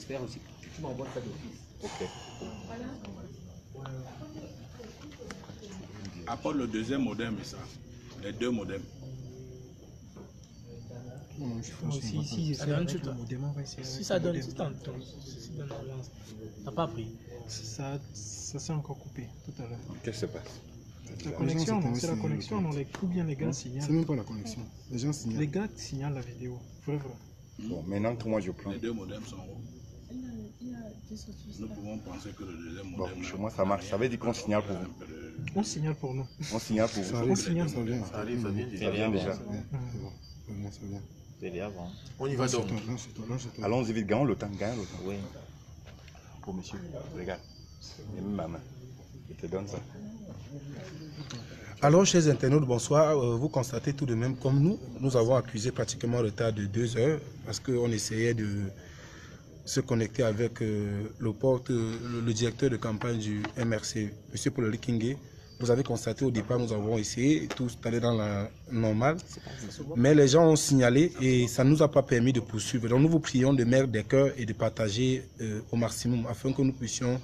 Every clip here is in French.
j'espère aussi que tu m'envoies ça d'office. Ok. Apporte le deuxième modem et ça. Les deux modems. Si ça donne tout si ça donne, si ça donne, t'as pas pris. Ça s'est encore coupé tout à l'heure. Qu'est-ce qui se passe? La connexion, c'est la connexion, non, ou bien les gars signalent. C'est même pas la connexion. Les gens signalent. Les gars signalent la vidéo. Vrai. Bon, maintenant que moi je prends. Les deux modems sont hauts. Nous pouvons penser que le deuxième Bon, modem. chez moi ça marche. Ça veut dire qu'on signale pour vous. On signale pour nous. On signale pour vous. Ça arrive, ça vient. Ça vient déjà. Ça vient. C'est avant. On y va donc. Allons-y vite, gagnons le temps. Oui. Oh monsieur, regarde. J'ai mis ma main. Je te donne ça. Alors, chers internautes, bonsoir. Vous constatez tout de même, comme nous avons accusé pratiquement un retard de 2 heures parce qu'on essayait de se connecter avec le directeur de campagne du MRC, M. Paul Kingé. Vous avez constaté au départ, nous avons essayé, tout allait dans la normale, mais les gens ont signalé et ça ne nous a pas permis de poursuivre. Donc nous vous prions de mettre des cœurs et de partager au maximum afin que nous puissions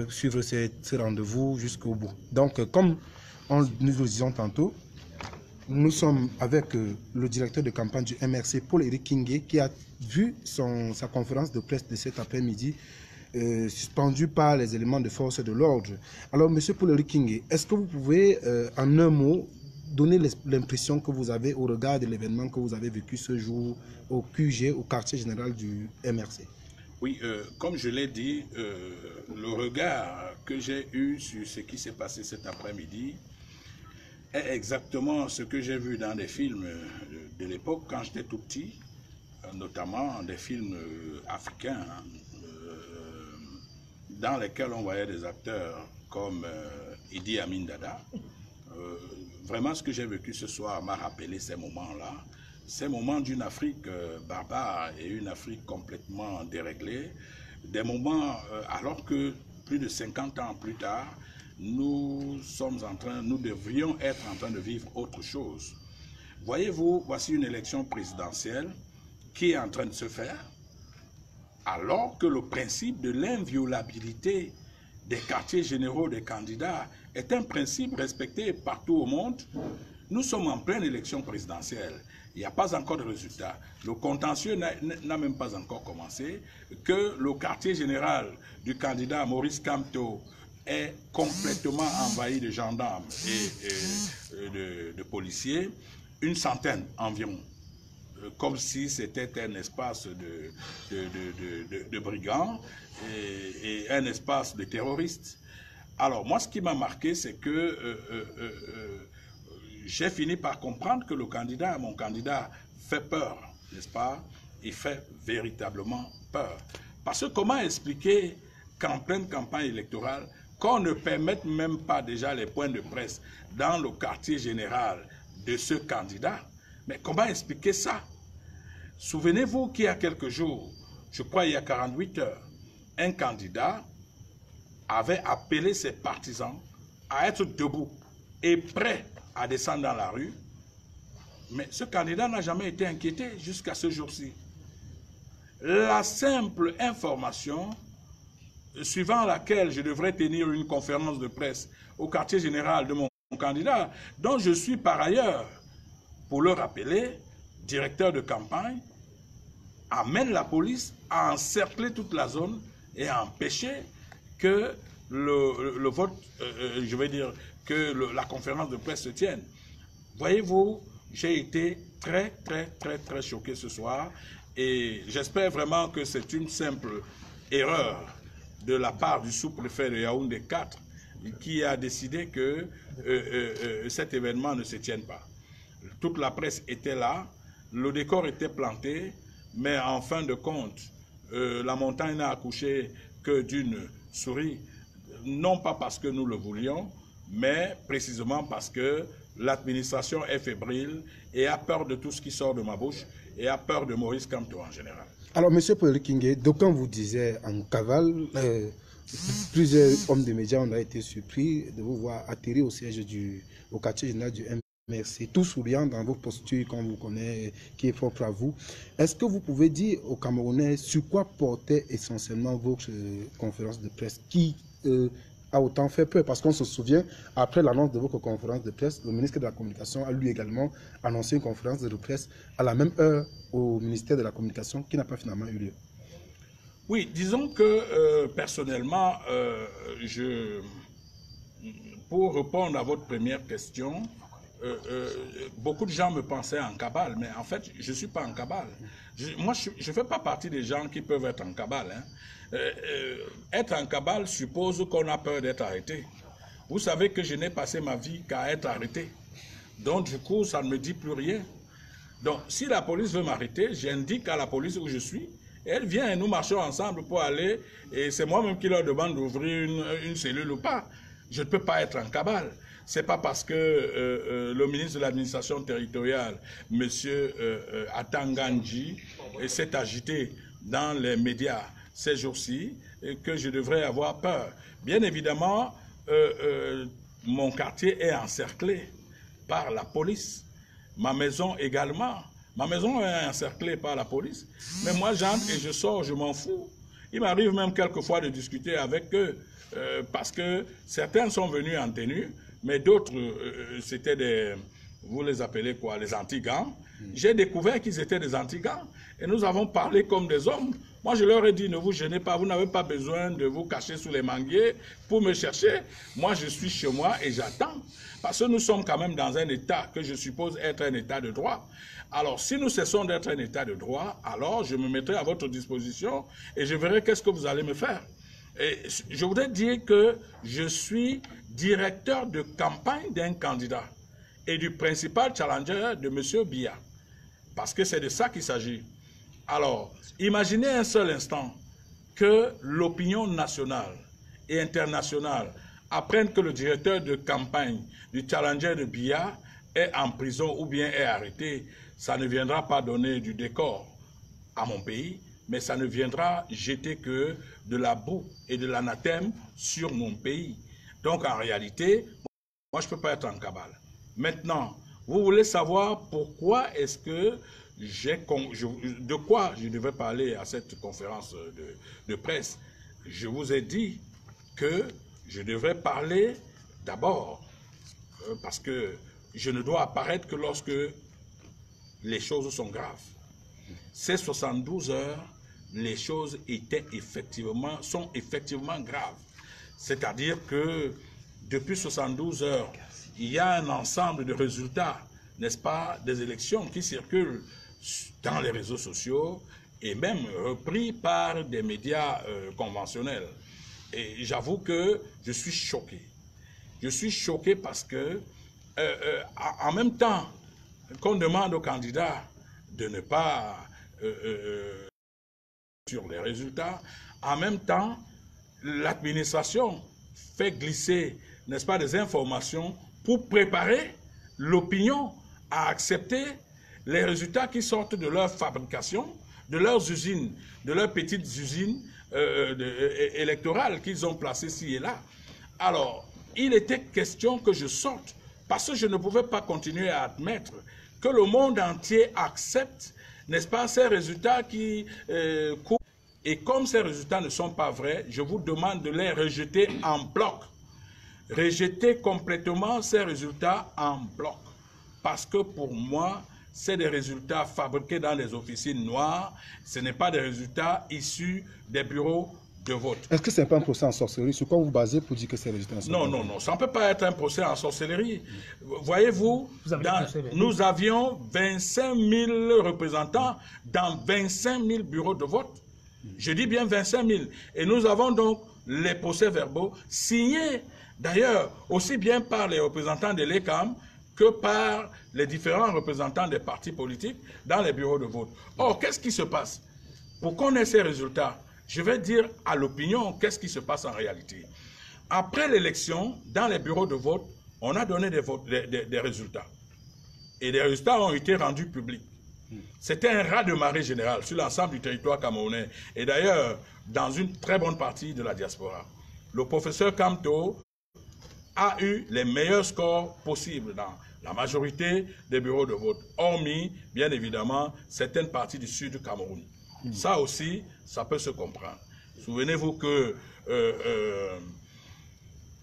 suivre ce rendez-vous jusqu'au bout. Donc comme nous le disons tantôt, nous sommes avec le directeur de campagne du MRC, Paul-Éric Kingé, qui a vu sa conférence de presse de cet après-midi suspendu par les éléments de force de l'ordre. Alors, monsieur Paul-Éric Kingé, est-ce que vous pouvez, en un mot, donner l'impression que vous avez au regard de l'événement que vous avez vécu ce jour au QG, au quartier général du MRC? Oui, comme je l'ai dit, le regard que j'ai eu sur ce qui s'est passé cet après-midi est exactement ce que j'ai vu dans des films de l'époque quand j'étais tout petit, notamment des films africains, dans lesquels on voyait des acteurs comme Idi Amin Dada. Vraiment, ce que j'ai vécu ce soir m'a rappelé ces moments-là, ces moments d'une Afrique barbare et une Afrique complètement déréglée, des moments alors que plus de 50 ans plus tard, nous devrions être en train de vivre autre chose. Voyez-vous, voici une élection présidentielle qui est en train de se faire, alors que le principe de l'inviolabilité des quartiers généraux des candidats est un principe respecté partout au monde. Nous sommes en pleine élection présidentielle. Il n'y a pas encore de résultat. Le contentieux n'a même pas encore commencé, que le quartier général du candidat Maurice Kamto est complètement envahi de gendarmes et de policiers, une centaine environ, comme si c'était un espace de brigands et un espace de terroristes. Alors moi, ce qui m'a marqué, c'est que j'ai fini par comprendre que mon candidat fait peur, n'est-ce pas? Il fait véritablement peur. Parce que comment expliquer qu'en pleine campagne électorale, qu'on ne permette même pas déjà les points de presse dans le quartier général de ce candidat? Mais comment expliquer ça? Souvenez-vous qu'il y a quelques jours, je crois il y a 48 heures, un candidat avait appelé ses partisans à être debout et prêts à descendre dans la rue. Mais ce candidat n'a jamais été inquiété jusqu'à ce jour-ci. La simple information suivant laquelle je devrais tenir une conférence de presse au quartier général de mon candidat, dont je suis par ailleurs, pour le rappeler, directeur de campagne, amène la police à encercler toute la zone et à empêcher que le vote, je vais dire, que la conférence de presse se tienne. Voyez-vous, j'ai été très choqué ce soir et j'espère vraiment que c'est une simple erreur de la part du sous-préfet de Yaoundé 4 qui a décidé que cet événement ne se tienne pas. Toute la presse était là, le décor était planté, mais en fin de compte, la montagne n'a accouché que d'une souris, non pas parce que nous le voulions, mais précisément parce que l'administration est fébrile et a peur de tout ce qui sort de ma bouche et a peur de Maurice Kamto en général. Alors, M. Paul-Éric Kingé, d'aucuns vous disaient en cavale, plusieurs hommes de médias ont été surpris de vous voir atterrir au siège au quartier général du M. Merci. Tout souriant dans vos postures qu'on vous connaît, qui est propre à vous. Est-ce que vous pouvez dire aux Camerounais sur quoi portait essentiellement votre conférence de presse qui a autant fait peur? Parce qu'on se souvient, après l'annonce de votre conférence de presse, le ministre de la Communication a lui également annoncé une conférence de presse à la même heure au ministère de la Communication qui n'a pas finalement eu lieu. Oui, disons que personnellement, pour répondre à votre première question, beaucoup de gens me pensaient en cabale, mais en fait, je ne suis pas en cabale. Moi, je ne fais pas partie des gens qui peuvent être en cabale. Hein. Être en cabale suppose qu'on a peur d'être arrêté. Vous savez que je n'ai passé ma vie qu'à être arrêté. Donc, du coup, ça ne me dit plus rien. Donc, si la police veut m'arrêter, j'indique à la police où je suis. Elle vient et nous marchons ensemble pour aller, et c'est moi-même qui leur demande d'ouvrir une cellule ou pas. Je ne peux pas être en cabale. Ce n'est pas parce que le ministre de l'administration territoriale, M. Atangandji, s'est agité dans les médias ces jours-ci que je devrais avoir peur. Bien évidemment, mon quartier est encerclé par la police. Ma maison également. Ma maison est encerclée par la police. Mais moi, j'entre et je sors, je m'en fous. Il m'arrive même quelquefois de discuter avec eux parce que certains sont venus en tenue, mais d'autres, c'était des, vous les appelez quoi, les anti-gants. J'ai découvert qu'ils étaient des anti-gants et nous avons parlé comme des hommes. Moi, je leur ai dit, ne vous gênez pas, vous n'avez pas besoin de vous cacher sous les manguiers pour me chercher. Moi, je suis chez moi et j'attends. Parce que nous sommes quand même dans un État que je suppose être un État de droit. Alors, si nous cessons d'être un État de droit, alors je me mettrai à votre disposition et je verrai qu'est-ce que vous allez me faire. Et je voudrais dire que je suis directeur de campagne d'un candidat et du principal challenger de M. Biya. Parce que c'est de ça qu'il s'agit. Alors, imaginez un seul instant que l'opinion nationale et internationale apprenne que le directeur de campagne du challenger de Biya est en prison ou bien est arrêté. Ça ne viendra pas donner du décor à mon pays, mais ça ne viendra jeter que de la boue et de l'anathème sur mon pays. Donc en réalité, moi je ne peux pas être en cabale. Maintenant, vous voulez savoir pourquoi est-ce que de quoi je devais parler à cette conférence de presse. Je vous ai dit que je devrais parler d'abord, parce que je ne dois apparaître que lorsque les choses sont graves. Ces 72 heures, les choses sont effectivement graves. C'est-à-dire que depuis 72 heures, il y a un ensemble de résultats, n'est-ce pas, des élections qui circulent dans les réseaux sociaux et même repris par des médias conventionnels. Et j'avoue que je suis choqué. Je suis choqué parce que, en même temps qu'on demande aux candidats de ne pas sur les résultats, en même temps, l'administration fait glisser, n'est-ce pas, des informations pour préparer l'opinion à accepter les résultats qui sortent de leur fabrication, de leurs usines, de leurs petites usines électorales qu'ils ont placées ci et là. Alors, il était question que je sorte parce que je ne pouvais pas continuer à admettre que le monde entier accepte, n'est-ce pas, ces résultats qui courent. Et comme ces résultats ne sont pas vrais, je vous demande de les rejeter en bloc. Rejeter complètement ces résultats en bloc. Parce que pour moi, c'est des résultats fabriqués dans les officines noires. Ce n'est pas des résultats issus des bureaux de vote. Est-ce que ce n'est pas un procès en sorcellerie? Sur quoi vous basez pour dire que ces résultats sont Non, non, non. Ça ne peut pas être un procès en sorcellerie. Voyez-vous, nous avions 25 000 représentants dans 25 000 bureaux de vote. Je dis bien 25 000. Et nous avons donc les procès-verbaux signés, d'ailleurs, aussi bien par les représentants de l'ECAM que par les différents représentants des partis politiques dans les bureaux de vote. Or, qu'est-ce qui se passe? Pour qu'on ait ces résultats, je vais dire à l'opinion qu'est-ce qui se passe en réalité. Après l'élection, dans les bureaux de vote, on a donné des résultats. Et les résultats ont été rendus publics. C'était un raz-de-marée général sur l'ensemble du territoire camerounais. Et d'ailleurs, dans une très bonne partie de la diaspora. Le professeur Kamto a eu les meilleurs scores possibles la majorité des bureaux de vote, hormis, bien évidemment, certaines parties du sud du Cameroun. Ça aussi, ça peut se comprendre. Souvenez-vous que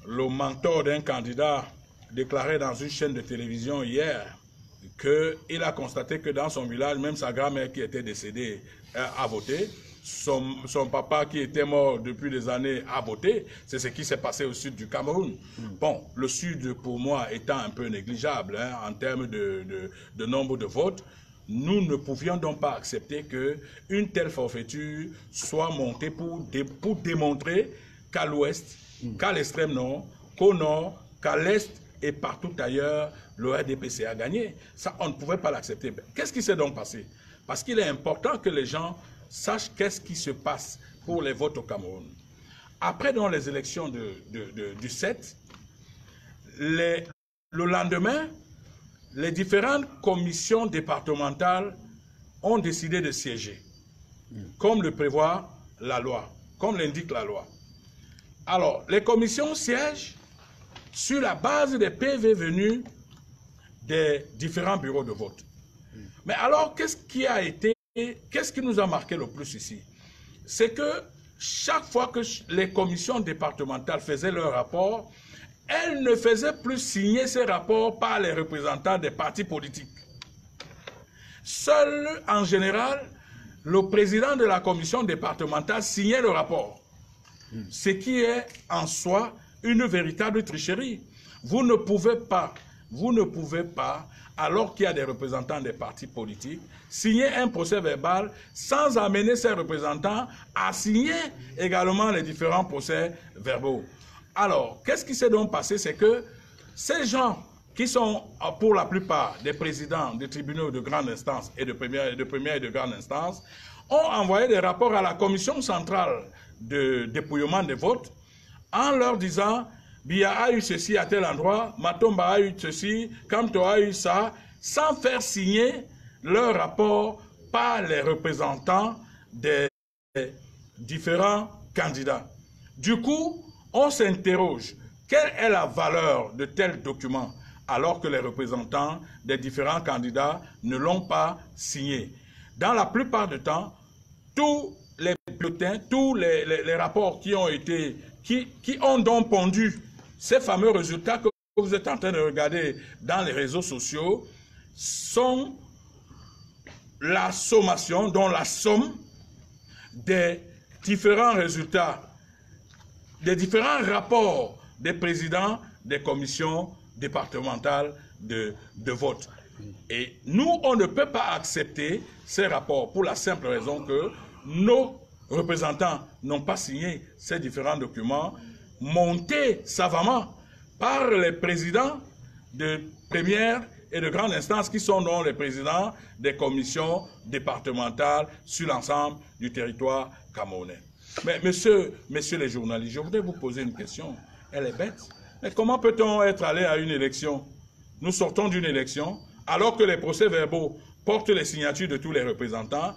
le mentor d'un candidat déclarait dans une chaîne de télévision hier qu'il a constaté que dans son village, même sa grand-mère qui était décédée a voté. Son papa qui était mort depuis des années a voté. C'est ce qui s'est passé au sud du Cameroun. Bon, le sud pour moi étant un peu négligeable en termes de nombre de votes, nous ne pouvions donc pas accepter qu'une telle forfaiture soit montée pour démontrer qu'à l'ouest, qu'à l'extrême nord, qu'au nord, qu'à l'est et partout ailleurs, le RDPC a gagné. Ça, on ne pouvait pas l'accepter. Qu'est-ce qui s'est donc passé? Parce qu'il est important que les gens sachent qu'est-ce qui se passe pour les votes au Cameroun. Après dans les élections du 7, le lendemain, les différentes commissions départementales ont décidé de siéger, comme le prévoit la loi, comme l'indique la loi. Alors, les commissions siègent sur la base des PV venus des différents bureaux de vote. Mais alors, qu'est-ce qui nous a marqué le plus ici? C'est que chaque fois que les commissions départementales faisaient leur rapport, elles ne faisaient plus signer ces rapports par les représentants des partis politiques. Seul, en général, le président de la commission départementale signait le rapport. Ce qui est en soi une véritable tricherie. Vous ne pouvez pas, alors qu'il y a des représentants des partis politiques, signer un procès verbal sans amener ces représentants à signer également les différents procès verbaux. Alors, qu'est-ce qui s'est donc passé? C'est que ces gens qui sont pour la plupart des présidents des tribunaux de grande instance et de première et de grande instance ont envoyé des rapports à la commission centrale de dépouillement des votes en leur disant Biya a eu ceci à tel endroit, Matomba a eu ceci, Kamto a eu ça, sans faire signer leur rapport par les représentants des différents candidats. Du coup, on s'interroge, quelle est la valeur de tel document alors que les représentants des différents candidats ne l'ont pas signé? Dans la plupart du temps, tous les bulletins, tous les rapports qui ont donc pondu ces fameux résultats que vous êtes en train de regarder dans les réseaux sociaux sont la sommation, dont la somme des différents résultats, des différents rapports des présidents des commissions départementales de vote. Et nous, on ne peut pas accepter ces rapports pour la simple raison que nos représentants n'ont pas signé ces différents documents montés savamment par les présidents de première et de grande instance qui sont donc les présidents des commissions départementales sur l'ensemble du territoire camerounais. Mais messieurs les journalistes, je voudrais vous poser une question. Elle est bête. Mais comment peut-on être allé à une élection? Nous sortons d'une élection alors que les procès-verbaux portent les signatures de tous les représentants.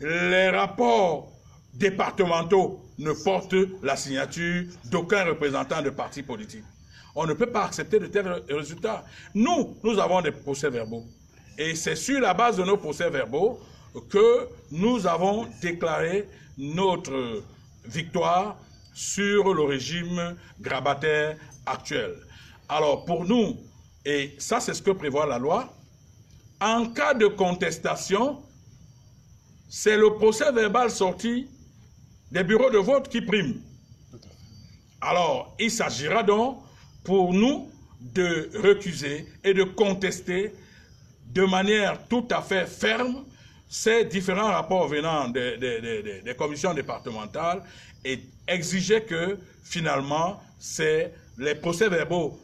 Les rapports départementaux ne portent la signature d'aucun représentant de parti politique. On ne peut pas accepter de tels résultats. Nous avons des procès-verbaux. Et c'est sur la base de nos procès-verbaux que nous avons déclaré notre victoire sur le régime grabataire actuel. Alors pour nous, et ça c'est ce que prévoit la loi, en cas de contestation, c'est le procès-verbal sorti des bureaux de vote qui prime. Alors, il s'agira donc pour nous de recuser et de contester de manière tout à fait ferme ces différents rapports venant des commissions départementales et exiger que finalement c'est les procès-verbaux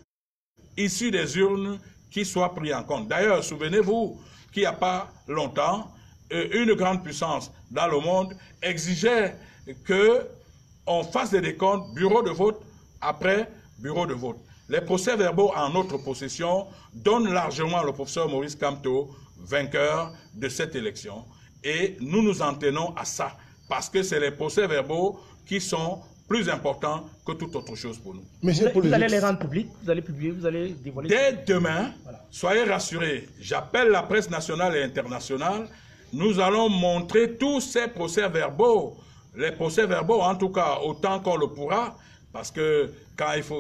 issus des urnes qui soient pris en compte. D'ailleurs, souvenez-vous qu'il n'y a pas longtemps, une grande puissance dans le monde exigeait qu'on fasse des décomptes bureau de vote après bureau de vote. Les procès-verbaux en notre possession donnent largement le professeur Maurice Kamto vainqueur de cette élection. Et nous nous en tenons à ça, parce que c'est les procès-verbaux qui sont plus important que toute autre chose pour nous. Mais vous allez les rendre publics, vous allez publier, vous allez dévoiler. Dès demain, soyez rassurés, j'appelle la presse nationale et internationale, nous allons montrer tous ces procès-verbaux, les procès-verbaux en tout cas autant qu'on le pourra, parce que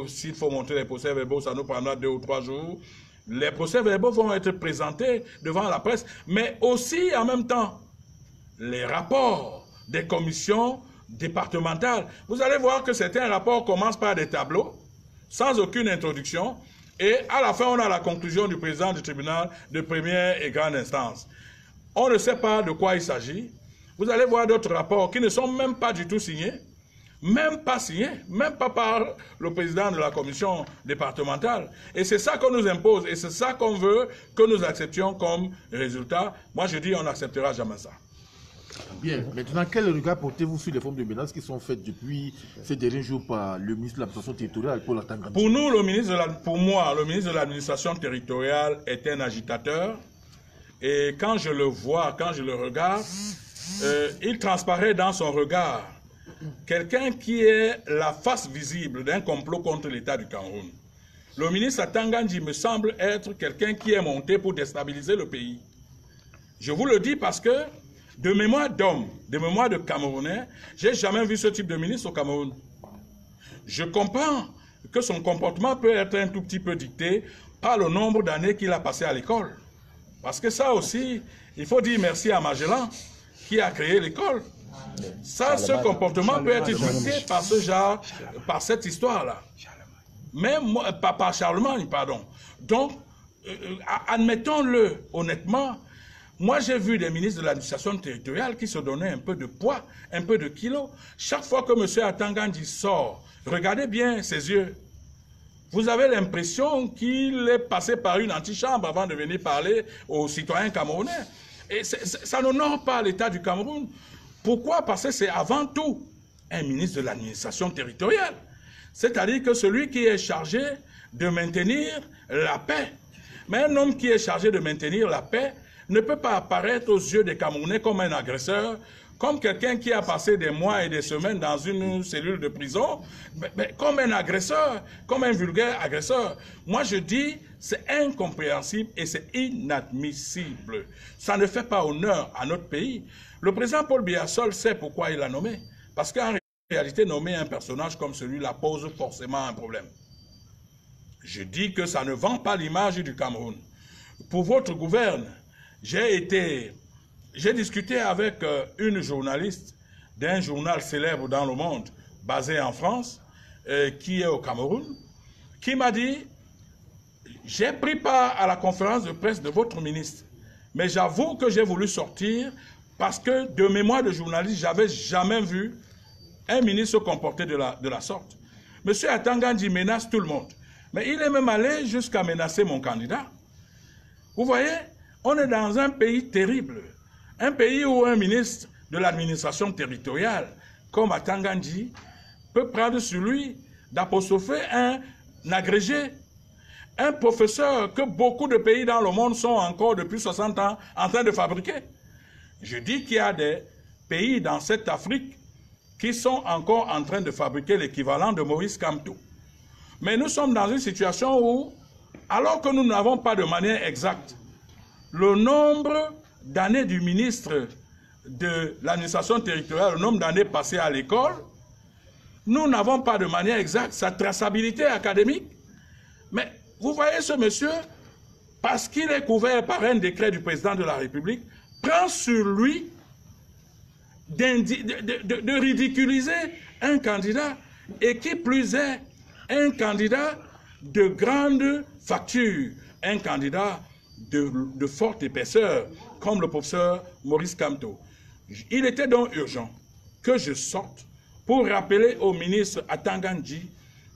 s'il faut montrer les procès-verbaux, ça nous prendra 2 ou 3 jours. Les procès-verbaux vont être présentés devant la presse, mais aussi en même temps, les rapports des commissions départementales. Vous allez voir que certains rapports commencent par des tableaux, sans aucune introduction, et à la fin, on a la conclusion du président du tribunal de première et grande instance. On ne sait pas de quoi il s'agit. Vous allez voir d'autres rapports qui ne sont même pas du tout signés, même pas par le président de la commission départementale. Et c'est ça qu'on nous impose, et c'est ça qu'on veut que nous acceptions comme résultat. Moi, je dis, on n'acceptera jamais ça. Bien. Maintenant, quel regard portez-vous sur les formes de menaces qui sont faites depuis ces derniers jours par le ministre de l'administration territoriale, Paul Atanga? Pour nous, pour moi, le ministre de l'administration territoriale est un agitateur. Et quand je le vois, quand je le regarde, il transparaît dans son regard quelqu'un qui est la face visible d'un complot contre l'État du Cameroun. Le ministre Atanga me semble être quelqu'un qui est monté pour déstabiliser le pays. Je vous le dis parce que, de mémoire d'homme, de mémoire de Camerounais, j'ai jamais vu ce type de ministre au Cameroun. Je comprends que son comportement peut être un tout petit peu dicté par le nombre d'années qu'il a passé à l'école. Parce que ça aussi, il faut dire merci à Magellan qui a créé l'école. Ça, ce comportement peut être dicté par ce genre, par cette histoire-là. Même par Charlemagne, pardon. Donc, admettons-le honnêtement. Moi, j'ai vu des ministres de l'administration territoriale qui se donnaient un peu de poids, un peu de kilos. Chaque fois que M. Atanga sort, regardez bien ses yeux. Vous avez l'impression qu'il est passé par une antichambre avant de venir parler aux citoyens camerounais. Et ça n'honore pas l'État du Cameroun. Pourquoi? Parce que c'est avant tout un ministre de l'administration territoriale. C'est-à-dire que celui qui est chargé de maintenir la paix. Mais un homme qui est chargé de maintenir la paix ne peut pas apparaître aux yeux des Camerounais comme un agresseur, comme quelqu'un qui a passé des mois et des semaines dans une cellule de prison, mais comme un agresseur, comme un vulgaire agresseur. Moi, je dis, c'est incompréhensible et c'est inadmissible. Ça ne fait pas honneur à notre pays. Le président Paul Biya seul sait pourquoi il l'a nommé. Parce qu'en réalité, nommer un personnage comme celui-là pose forcément un problème. Je dis que ça ne vend pas l'image du Cameroun. Pour votre gouverne, j'ai discuté avec une journaliste d'un journal célèbre dans le monde, basé en France, qui est au Cameroun, qui m'a dit, j'ai pris part à la conférence de presse de votre ministre, mais j'avoue que j'ai voulu sortir parce que de mémoire de journaliste, j'avais jamais vu un ministre se comporter de la sorte. Monsieur Atanga menace tout le monde, mais il est même allé jusqu'à menacer mon candidat. Vous voyez, on est dans un pays terrible. Un pays où un ministre de l'administration territoriale, comme Atanga peut prendre sur lui d'apostropher un agrégé, un professeur que beaucoup de pays dans le monde sont encore depuis 60 ans en train de fabriquer. Je dis qu'il y a des pays dans cette Afrique qui sont encore en train de fabriquer l'équivalent de Maurice Kamto. Mais nous sommes dans une situation où, alors que nous n'avons pas de manière exacte le nombre d'années du ministre de l'administration territoriale, le nombre d'années passées à l'école, nous n'avons pas de manière exacte sa traçabilité académique. Mais vous voyez ce monsieur, parce qu'il est couvert par un décret du président de la République, prend sur lui de ridiculiser un candidat, et qui plus est, un candidat de grande facture, un candidat de forte épaisseur, comme le professeur Maurice Kamto. Il était donc urgent que je sorte pour rappeler au ministre Atanga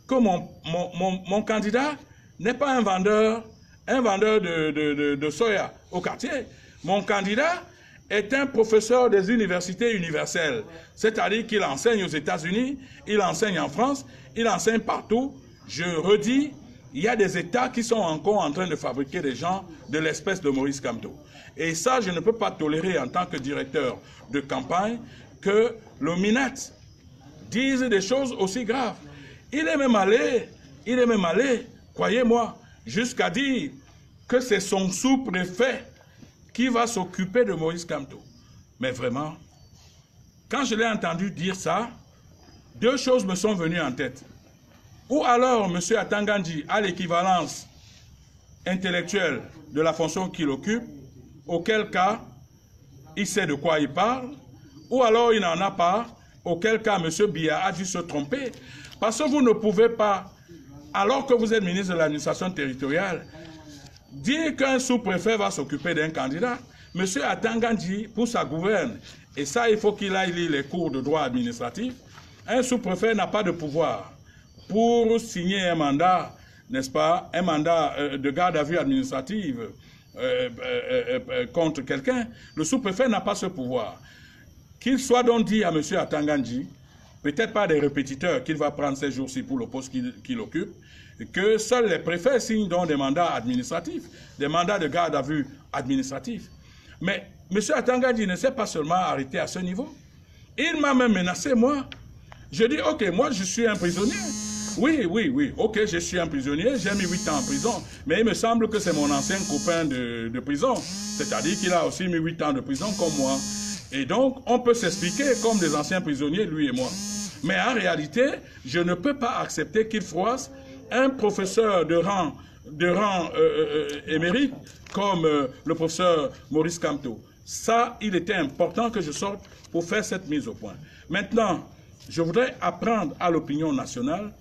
que mon candidat n'est pas un vendeur de soya au quartier. Mon candidat est un professeur des universités universelles, c'est-à-dire qu'il enseigne aux États-Unis, il enseigne en France, il enseigne partout. Je redis, il y a des États qui sont encore en train de fabriquer des gens de l'espèce de Maurice Kamto. Et ça, je ne peux pas tolérer en tant que directeur de campagne que le MINAT disent des choses aussi graves. Il est même allé, croyez-moi, jusqu'à dire que c'est son sous-préfet qui va s'occuper de Maurice Kamto. Mais vraiment, quand je l'ai entendu dire ça, deux choses me sont venues en tête. Ou alors M. Atangandji a l'équivalence intellectuelle de la fonction qu'il occupe, auquel cas il sait de quoi il parle, ou alors il n'en a pas, auquel cas M. Biya a dû se tromper, parce que vous ne pouvez pas, alors que vous êtes ministre de l'administration territoriale, dire qu'un sous-préfet va s'occuper d'un candidat. M. Atangandji, pour sa gouverne, et ça il faut qu'il aille lire les cours de droit administratif, un sous-préfet n'a pas de pouvoir pour signer un mandat, n'est-ce pas, un mandat de garde à vue administrative contre quelqu'un. Le sous-préfet n'a pas ce pouvoir. Qu'il soit donc dit à M. Atangandji, peut-être pas des répétiteurs qu'il va prendre ces jours-ci pour le poste qu'il occupe, que seuls les préfets signent donc des mandats administratifs, des mandats de garde à vue administratifs. Mais M. Atangandji ne s'est pas seulement arrêté à ce niveau. Il m'a même menacé, moi. Je dis, ok, moi je suis un prisonnier. Oui, ok, je suis un prisonnier, j'ai mis 8 ans en prison, mais il me semble que c'est mon ancien copain de prison. C'est-à-dire qu'il a aussi mis 8 ans de prison comme moi. Et donc, on peut s'expliquer comme des anciens prisonniers, lui et moi. Mais en réalité, je ne peux pas accepter qu'il froisse un professeur de rang émérite comme le professeur Maurice Kamto. Ça, il était important que je sorte pour faire cette mise au point. Maintenant, je voudrais apprendre à l'opinion nationale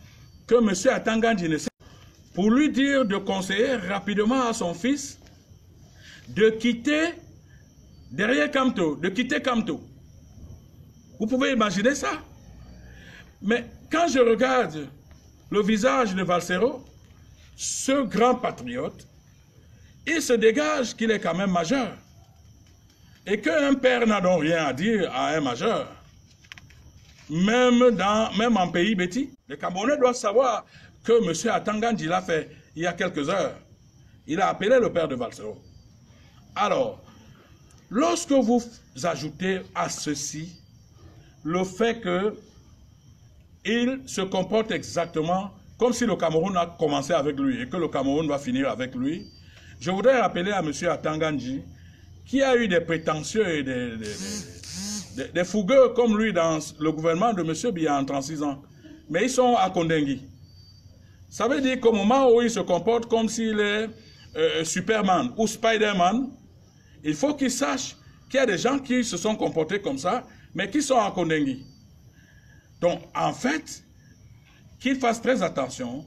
que M. Atangandji ne sait pas, pour lui dire de conseiller rapidement à son fils de quitter derrière Kamto, de quitter Kamto. Vous pouvez imaginer ça? Mais quand je regarde le visage de Valsero, ce grand patriote, il se dégage qu'il est quand même majeur. Et qu'un père n'a donc rien à dire à un majeur. Même en pays bêtis, les Camerounais doivent savoir que M. Atangandji l'a fait il y a quelques heures. Il a appelé le père de Valsero. Alors, lorsque vous ajoutez à ceci le fait qu'il se comporte exactement comme si le Cameroun a commencé avec lui et que le Cameroun va finir avec lui, je voudrais rappeler à M. Atangandji qui a eu des prétentieux et des fougueux comme lui dans le gouvernement de M. Biya en 36 ans. Mais ils sont à Kondengui. Ça veut dire qu'au moment où il se comporte comme s'il est Superman ou Spider-Man, il faut qu'il sache qu'il y a des gens qui se sont comportés comme ça, mais qui sont à Kondengui. Donc, en fait, qu'il fasse très attention,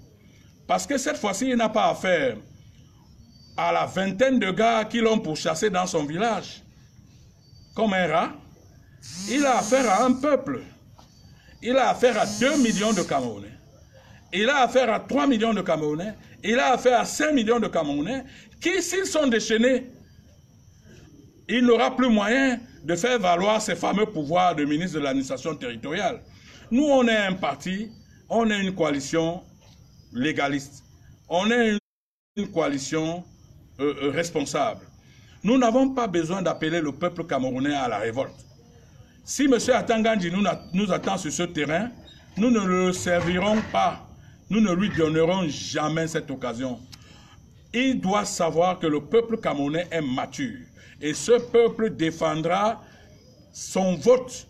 parce que cette fois-ci, il n'a pas affaire à la vingtaine de gars qui l'ont pourchassé dans son village, comme un rat. Il a affaire à un peuple. Il a affaire à 2 millions de Camerounais. Il a affaire à 3 millions de Camerounais. Il a affaire à 5 millions de Camerounais qui, s'ils sont déchaînés, il n'aura plus moyen de faire valoir ses fameux pouvoirs de ministre de l'administration territoriale. Nous, on est un parti, on est une coalition légaliste. On est une coalition responsable. Nous n'avons pas besoin d'appeler le peuple camerounais à la révolte. Si M. Atangandji nous attend sur ce terrain, nous ne le servirons pas. Nous ne lui donnerons jamais cette occasion. Il doit savoir que le peuple camerounais est mature. Et ce peuple défendra son vote.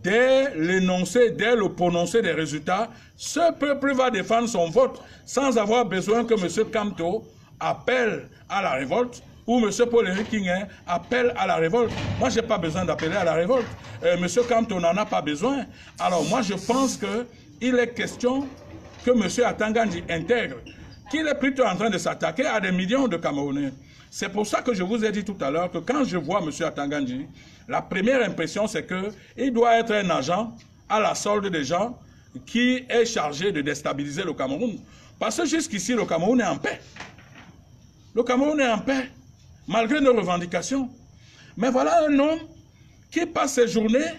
Dès l'énoncé, dès le prononcé des résultats, ce peuple va défendre son vote sans avoir besoin que M. Kamto appelle à la révolte ou M. Paul-Éric Kingin appelle à la révolte. Moi, je n'ai pas besoin d'appeler à la révolte. M. Kamto n'en a pas besoin. Alors moi, je pense qu'il est question que M. Atangandji intègre qu'il est plutôt en train de s'attaquer à des millions de Camerounais. C'est pour ça que je vous ai dit tout à l'heure que quand je vois M. Atangandji, la première impression, c'est qu'il doit être un agent à la solde des gens qui est chargé de déstabiliser le Cameroun. Parce que jusqu'ici, le Cameroun est en paix. Le Cameroun est en paix, malgré nos revendications. Mais voilà un homme qui passe ses journées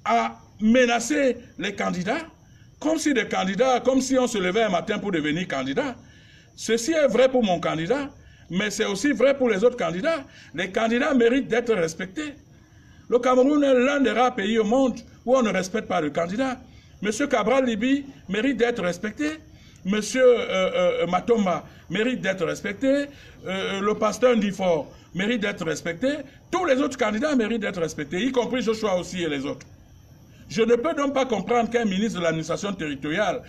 à menacer les candidats, comme si on se levait un matin pour devenir candidat. Ceci est vrai pour mon candidat, mais c'est aussi vrai pour les autres candidats. Les candidats méritent d'être respectés. Le Cameroun est l'un des rares pays au monde où on ne respecte pas le candidat. Monsieur Cabral Libi mérite d'être respecté. Monsieur Matomba mérite d'être respecté. Le pasteur Ndifort mérite d'être respecté. Tous les autres candidats méritent d'être respectés, y compris Joshua aussi et les autres. Je ne peux donc pas comprendre qu'un ministre de l'administration territoriale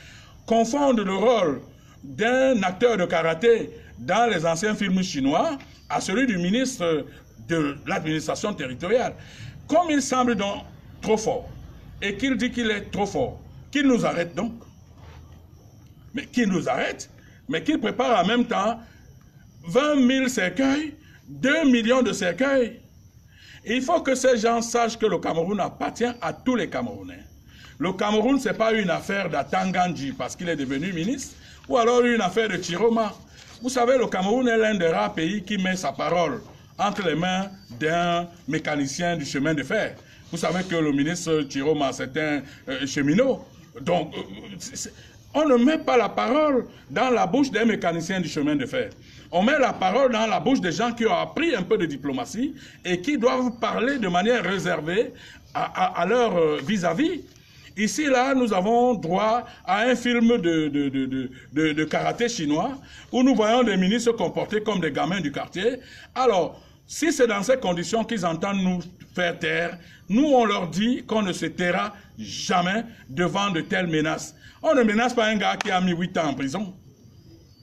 confonde le rôle d'un acteur de karaté dans les anciens films chinois à celui du ministre de l'administration territoriale. Comme il semble donc trop fort et qu'il dit qu'il est trop fort, qu'il nous arrête donc. Mais qu'il nous arrête, mais qu'il prépare en même temps 20 000 cercueils, 2 millions de cercueils. Il faut que ces gens sachent que le Cameroun appartient à tous les Camerounais. Le Cameroun, ce n'est pas une affaire d'Atangandji parce qu'il est devenu ministre, ou alors une affaire de Chiroma. Vous savez, le Cameroun est l'un des rares pays qui met sa parole entre les mains d'un mécanicien du chemin de fer. Vous savez que le ministre Chiroma, c'est un cheminot. Donc, on ne met pas la parole dans la bouche d'un mécanicien du chemin de fer. On met la parole dans la bouche des gens qui ont appris un peu de diplomatie et qui doivent parler de manière réservée à leur vis-à-vis. Ici, là, nous avons droit à un film de karaté chinois où nous voyons des ministres se comporter comme des gamins du quartier. Alors, si c'est dans ces conditions qu'ils entendent nous faire taire, nous, on leur dit qu'on ne se taira jamais devant de telles menaces. On ne menace pas un gars qui a mis 8 ans en prison.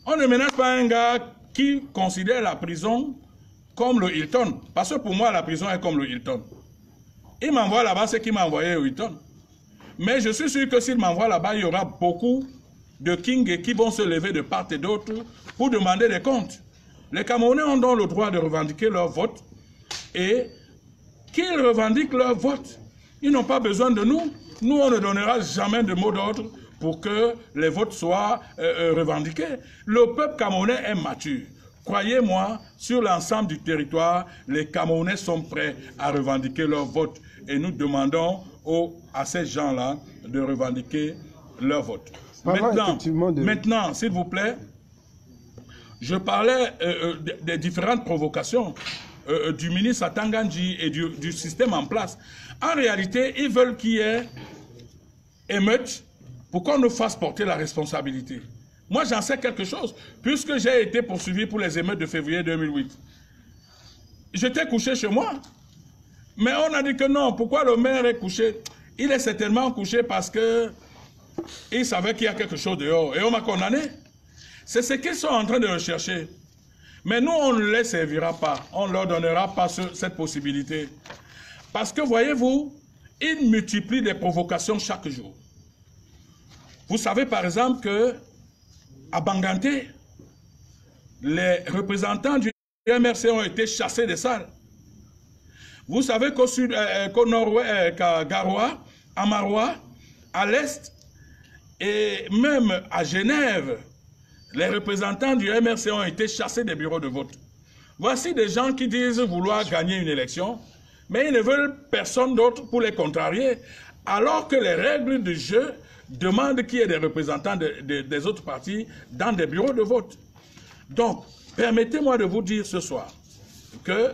On ne menace pas un gars qui considère la prison comme le Hilton. Parce que pour moi, la prison est comme le Hilton. Il m'envoie là-bas ce qu'il m'a envoyé au Hilton. Mais je suis sûr que s'il m'envoie là-bas, il y aura beaucoup de kings qui vont se lever de part et d'autre pour demander des comptes. Les Camerounais ont donc le droit de revendiquer leur vote et qu'ils revendiquent leur vote. Ils n'ont pas besoin de nous. Nous, on ne donnera jamais de mot d'ordre pour que les votes soient revendiqués. Le peuple camerounais est mature. Croyez-moi, sur l'ensemble du territoire, les Camerounais sont prêts à revendiquer leur vote. Et nous demandons à ces gens-là de revendiquer leur vote. Maintenant, s'il vous plaît, je parlais des différentes provocations du ministre Atangandji et du système en place. En réalité, ils veulent qu'il y ait émeute pour qu'on nous fasse porter la responsabilité. Moi, j'en sais quelque chose, puisque j'ai été poursuivi pour les émeutes de février 2008. J'étais couché chez moi, mais on a dit que non. Pourquoi le maire est couché? Il est certainement couché parce qu'il savait qu'il y a quelque chose dehors, et on m'a condamné. C'est ce qu'ils sont en train de rechercher. Mais nous, on ne les servira pas, on ne leur donnera pas cette possibilité. Parce que, voyez-vous, ils multiplient des provocations chaque jour. Vous savez par exemple qu'à Banganté, les représentants du MRC ont été chassés des salles. Vous savez qu'au nord-ouest, qu'à Garoua, à Maroua, à l'est et même à Genève, les représentants du MRC ont été chassés des bureaux de vote. Voici des gens qui disent vouloir gagner une élection, mais ils ne veulent personne d'autre pour les contrarier, alors que les règles du jeu demande qu'il y ait des représentants des autres partis dans des bureaux de vote. Donc, permettez-moi de vous dire ce soir que,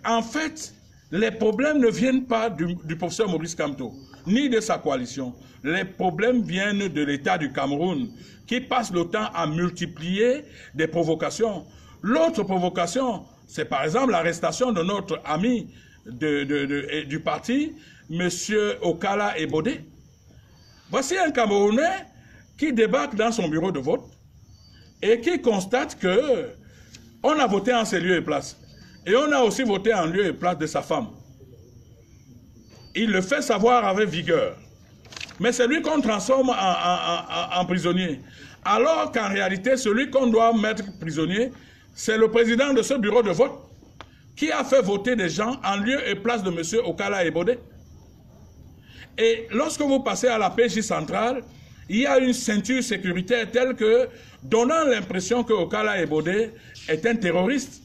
en fait, les problèmes ne viennent pas du professeur Maurice Kamto, ni de sa coalition. Les problèmes viennent de l'État du Cameroun, qui passe le temps à multiplier des provocations. L'autre provocation, c'est par exemple l'arrestation de notre ami du parti, M. Okala Ebode. Voici un Camerounais qui débarque dans son bureau de vote et qui constate que on a voté en ses lieux et places. Et on a aussi voté en lieu et place de sa femme. Il le fait savoir avec vigueur. Mais c'est lui qu'on transforme en prisonnier. Alors qu'en réalité, celui qu'on doit mettre prisonnier, c'est le président de ce bureau de vote qui a fait voter des gens en lieu et place de M. Okala Ebode. Et lorsque vous passez à la PJ centrale, il y a une ceinture sécuritaire telle que, donnant l'impression que Okala Ebode est un terroriste.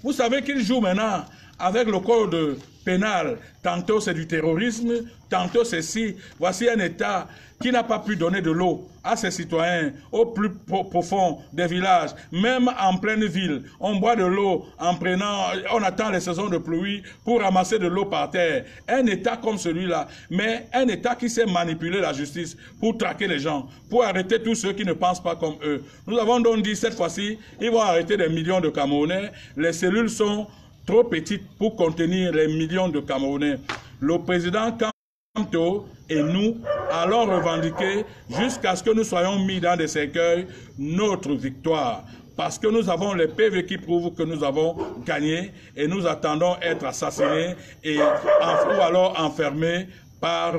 Vous savez qu'il joue maintenant avec le code pénal, tantôt c'est du terrorisme, tantôt c'est si. Voici un État qui n'a pas pu donner de l'eau à ses citoyens au plus profond des villages, même en pleine ville. On boit de l'eau en prenant, on attend les saisons de pluie pour ramasser de l'eau par terre. Un État comme celui-là, mais un État qui sait manipuler la justice pour traquer les gens, pour arrêter tous ceux qui ne pensent pas comme eux. Nous avons donc dit cette fois-ci, ils vont arrêter des millions de Camerounais. Les cellules sont trop petites pour contenir les millions de Camerounais. Le président Kamto et nous allons revendiquer jusqu'à ce que nous soyons mis dans des cercueils notre victoire. Parce que nous avons les PV qui prouvent que nous avons gagné et nous attendons être assassinés ou alors enfermés par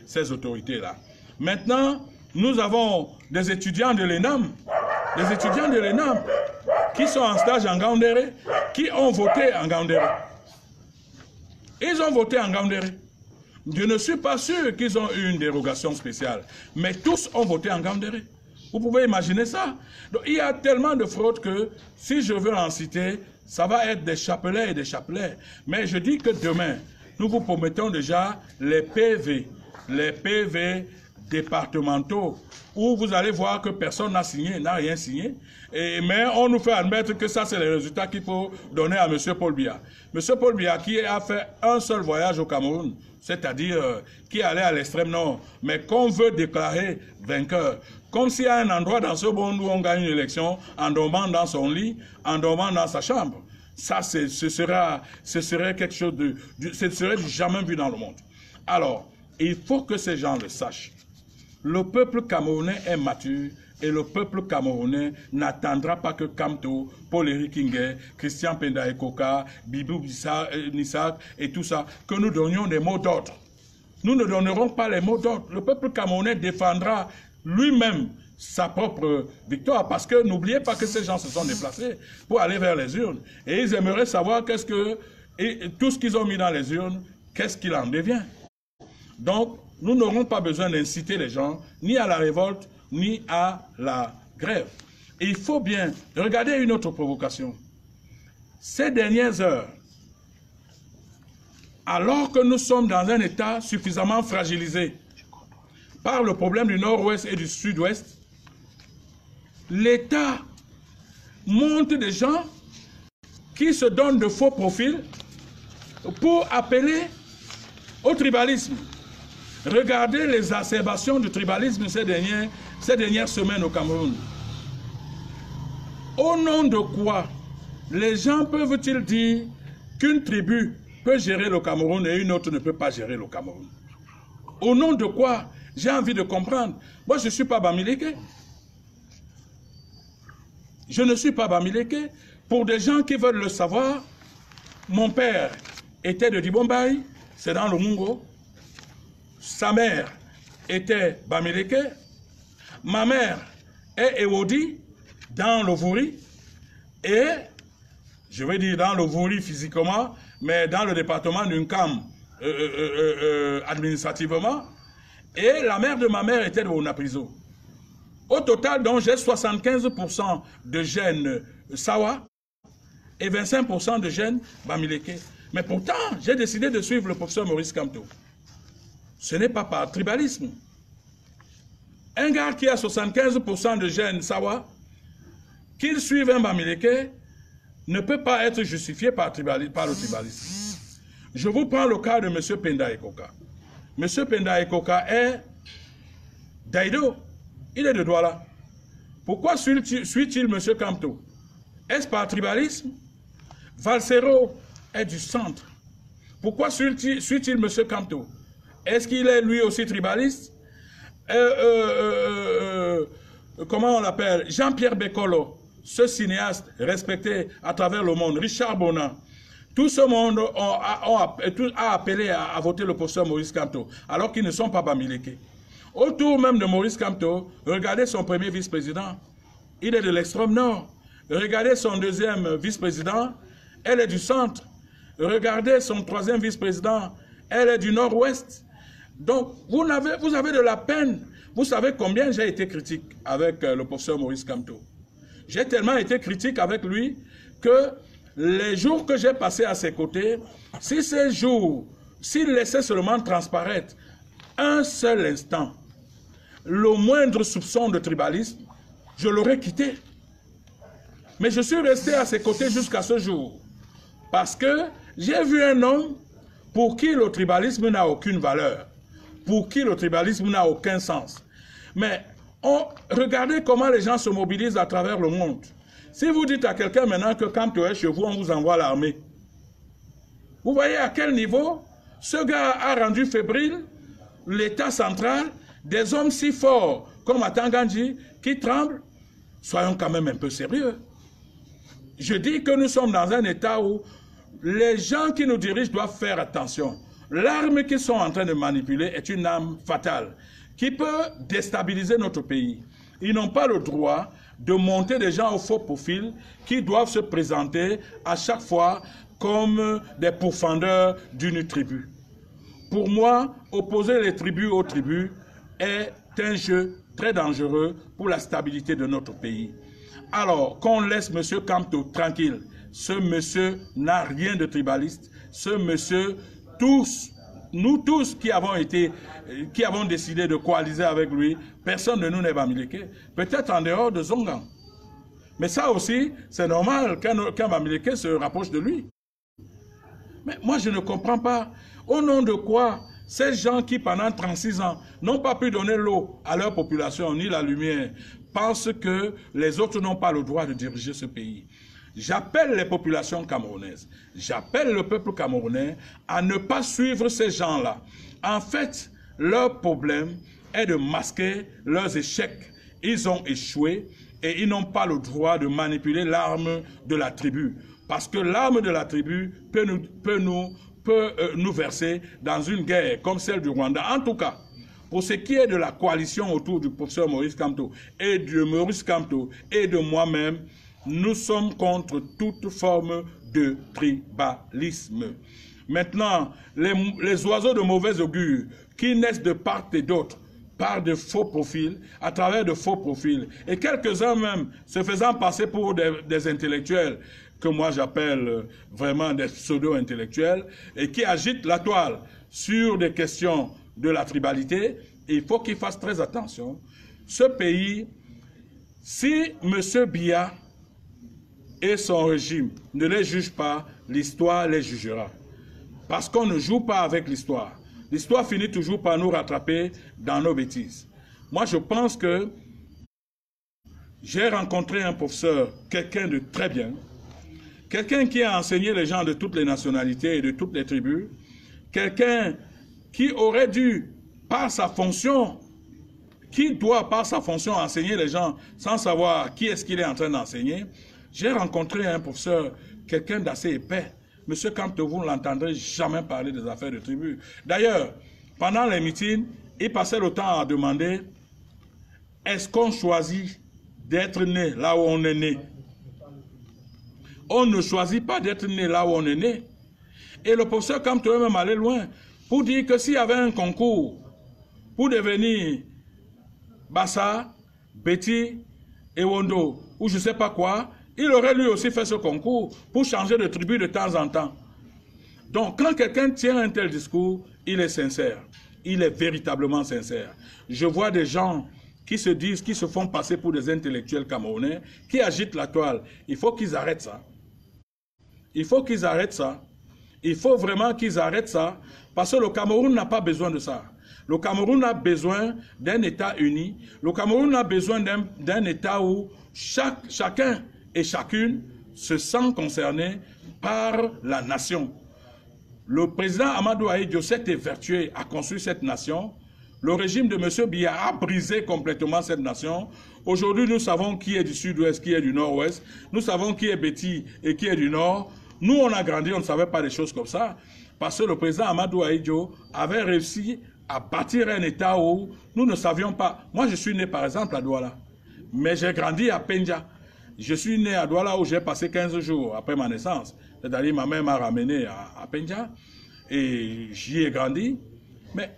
ces autorités-là. Maintenant, nous avons des étudiants de l'ENAM, qui sont en stage en Ngaoundéré, qui ont voté en Ngaoundéré. Ils ont voté en Ngaoundéré. Je ne suis pas sûr qu'ils ont eu une dérogation spéciale, mais tous ont voté en Ngaoundéré. Vous pouvez imaginer ça. Donc, il y a tellement de fraudes que, si je veux en citer, ça va être des chapelets et des chapelets. Mais je dis que demain, nous vous promettons déjà les PV départementaux, où vous allez voir que personne n'a signé, n'a rien signé. Mais on nous fait admettre que ça, c'est les résultats qu'il faut donner à M. Paul Biya. M. Paul Biya qui a fait un seul voyage au Cameroun, c'est-à-dire qui allait à l'extrême nord, mais qu'on veut déclarer vainqueur. Comme s'il y a un endroit dans ce monde où on gagne une élection en dormant dans son lit, en dormant dans sa chambre. Ça, ce serait quelque chose ce serait du jamais vu dans le monde. Alors, il faut que ces gens le sachent. Le peuple camerounais est mature et le peuple camerounais n'attendra pas que Kamto, Paul-Éric Ngué, Christian Penda Ekoka, Bibou Nissak et tout ça, que nous donnions des mots d'ordre. Nous ne donnerons pas les mots d'ordre. Le peuple camerounais défendra lui-même sa propre victoire, parce que n'oubliez pas que ces gens se sont déplacés pour aller vers les urnes. Et ils aimeraient savoir tout ce qu'ils ont mis dans les urnes, qu'est-ce qu'il en devient. Donc, nous n'aurons pas besoin d'inciter les gens, ni à la révolte, ni à la grève. Et il faut bien regarder une autre provocation. Ces dernières heures, alors que nous sommes dans un État suffisamment fragilisé par le problème du nord-ouest et du sud-ouest, l'État monte des gens qui se donnent de faux profils pour appeler au tribalisme. Regardez les exacerbations du tribalisme ces dernières semaines au Cameroun. Au nom de quoi les gens peuvent-ils dire qu'une tribu peut gérer le Cameroun et une autre ne peut pas gérer le Cameroun? Au nom de quoi? J'ai envie de comprendre. Moi, je ne suis pas Bamileke. Je ne suis pas Bamileke. Pour des gens qui veulent le savoir, mon père était de Dibombaï, c'est dans le Mungo. Sa mère était Bamileke. Ma mère est Ewodi, dans le Vouri. Et, je vais dire dans le Vouri physiquement, mais dans le département d'Unkam administrativement. Et la mère de ma mère était de Onaprizo. Au total, donc, j'ai 75% de gènes Sawa et 25% de gènes Bamileke. Mais pourtant, j'ai décidé de suivre le professeur Maurice Kamto. Ce n'est pas par tribalisme. Un gars qui a 75% de gènes Sawa, qu'il suive un Bamileke, ne peut pas être justifié par le tribalisme. Je vous prends le cas de M. Penda Ekoka. M. Penda Ekoka est d'Aïdo. Il est de Douala. Pourquoi suit-il M. Kamto? Est-ce par tribalisme? Valsero est du centre. Pourquoi suit-il M. Kamto? Est-ce qu'il est lui aussi tribaliste? Comment on l'appelle? Jean-Pierre Bekolo, ce cinéaste respecté à travers le monde, Richard Bonan. Tout ce monde a appelé à voter le professeur Maurice Kamto, alors qu'ils ne sont pas Bamileke. Autour même de Maurice Kamto, regardez son premier vice-président. Il est de l'extrême nord. Regardez son deuxième vice-président, elle est du centre. Regardez son troisième vice-président, elle est du nord-ouest. Donc, vous avez de la peine. Vous savez combien j'ai été critique avec le professeur Maurice Kamto. J'ai tellement été critique avec lui que les jours que j'ai passés à ses côtés, si ces jours, s'il laissait seulement transparaître un seul instant, le moindre soupçon de tribalisme, je l'aurais quitté. Mais je suis resté à ses côtés jusqu'à ce jour. Parce que j'ai vu un homme pour qui le tribalisme n'a aucune valeur, pour qui le tribalisme n'a aucun sens. Mais regardez comment les gens se mobilisent à travers le monde. Si vous dites à quelqu'un maintenant que quand tu es chez vous, on vous envoie l'armée, vous voyez à quel niveau ce gars a rendu fébrile l'État central, des hommes si forts comme Atangandji qui tremblent. Soyons quand même un peu sérieux. Je dis que nous sommes dans un État où les gens qui nous dirigent doivent faire attention. L'arme qu'ils sont en train de manipuler est une arme fatale qui peut déstabiliser notre pays. Ils n'ont pas le droit de monter des gens au faux profil qui doivent se présenter à chaque fois comme des pourfendeurs d'une tribu. Pour moi, opposer les tribus aux tribus est un jeu très dangereux pour la stabilité de notre pays. Alors, qu'on laisse M. Kamto tranquille. Ce monsieur n'a rien de tribaliste. Ce monsieur, nous tous qui avons décidé de coaliser avec lui, personne de nous n'est Bamileke. Peut-être en dehors de Zongan. Mais ça aussi, c'est normal qu'un Bamileke se rapproche de lui. Mais moi, je ne comprends pas. Au nom de quoi ces gens qui, pendant 36 ans, n'ont pas pu donner l'eau à leur population, ni la lumière, pensent que les autres n'ont pas le droit de diriger ce pays. J'appelle les populations camerounaises, j'appelle le peuple camerounais à ne pas suivre ces gens-là. En fait, leur problème est de masquer leurs échecs. Ils ont échoué et ils n'ont pas le droit de manipuler l'arme de la tribu. Parce que l'arme de la tribu peut nous verser dans une guerre comme celle du Rwanda. En tout cas, pour ce qui est de la coalition autour du professeur Maurice Kamto et de Maurice Kamto et de moi-même, nous sommes contre toute forme de tribalisme. Maintenant, les oiseaux de mauvais augure qui naissent de part et d'autre par de faux profils, à travers de faux profils, et quelques-uns même se faisant passer pour des intellectuels, que moi j'appelle vraiment des pseudo-intellectuels, et qui agitent la toile sur des questions de la tribalité, il faut qu'ils fassent très attention. Ce pays, si M. Biya et son régime ne les jugent pas, l'histoire les jugera. Parce qu'on ne joue pas avec l'histoire. L'histoire finit toujours par nous rattraper dans nos bêtises. Moi, je pense que j'ai rencontré un professeur, quelqu'un de très bien, quelqu'un qui a enseigné les gens de toutes les nationalités et de toutes les tribus, quelqu'un qui aurait dû, par sa fonction, qui doit, par sa fonction, enseigner les gens sans savoir qui est-ce qu'il est en train d'enseigner. J'ai rencontré un professeur, quelqu'un d'assez épais. Monsieur Kamto, vous ne l'entendrez jamais parler des affaires de tribu. D'ailleurs, pendant les meetings, il passait le temps à demander est-ce qu'on choisit d'être né là où on est né? On ne choisit pas d'être né là où on est né. Et le professeur Kamto est même allé loin pour dire que s'il y avait un concours pour devenir Bassa, Betty, Ewondo ou je ne sais pas quoi, il aurait lui aussi fait ce concours pour changer de tribu de temps en temps. Donc, quand quelqu'un tient un tel discours, il est sincère. Il est véritablement sincère. Je vois des gens qui se disent, qui se font passer pour des intellectuels camerounais, qui agitent la toile. Il faut qu'ils arrêtent ça. Il faut qu'ils arrêtent ça. Il faut vraiment qu'ils arrêtent ça, parce que le Cameroun n'a pas besoin de ça. Le Cameroun a besoin d'un État uni. Le Cameroun a besoin d'un État où chacun et chacune se sent concerné par la nation. Le président Amadou Ahidjo s'est évertué à construire cette nation. Le régime de M. Biya a brisé complètement cette nation. Aujourd'hui, nous savons qui est du sud-ouest, qui est du nord-ouest. Nous savons qui est Betty et qui est du nord. Nous, on a grandi, on ne savait pas des choses comme ça. Parce que le président Amadou Ahidjo avait réussi à bâtir un État où nous ne savions pas. Moi, je suis né, par exemple, à Douala. Mais j'ai grandi à Pendja. Je suis né à Douala où j'ai passé 15 jours après ma naissance. C'est-à-dire ma mère m'a ramené à Pendja et j'y ai grandi. Mais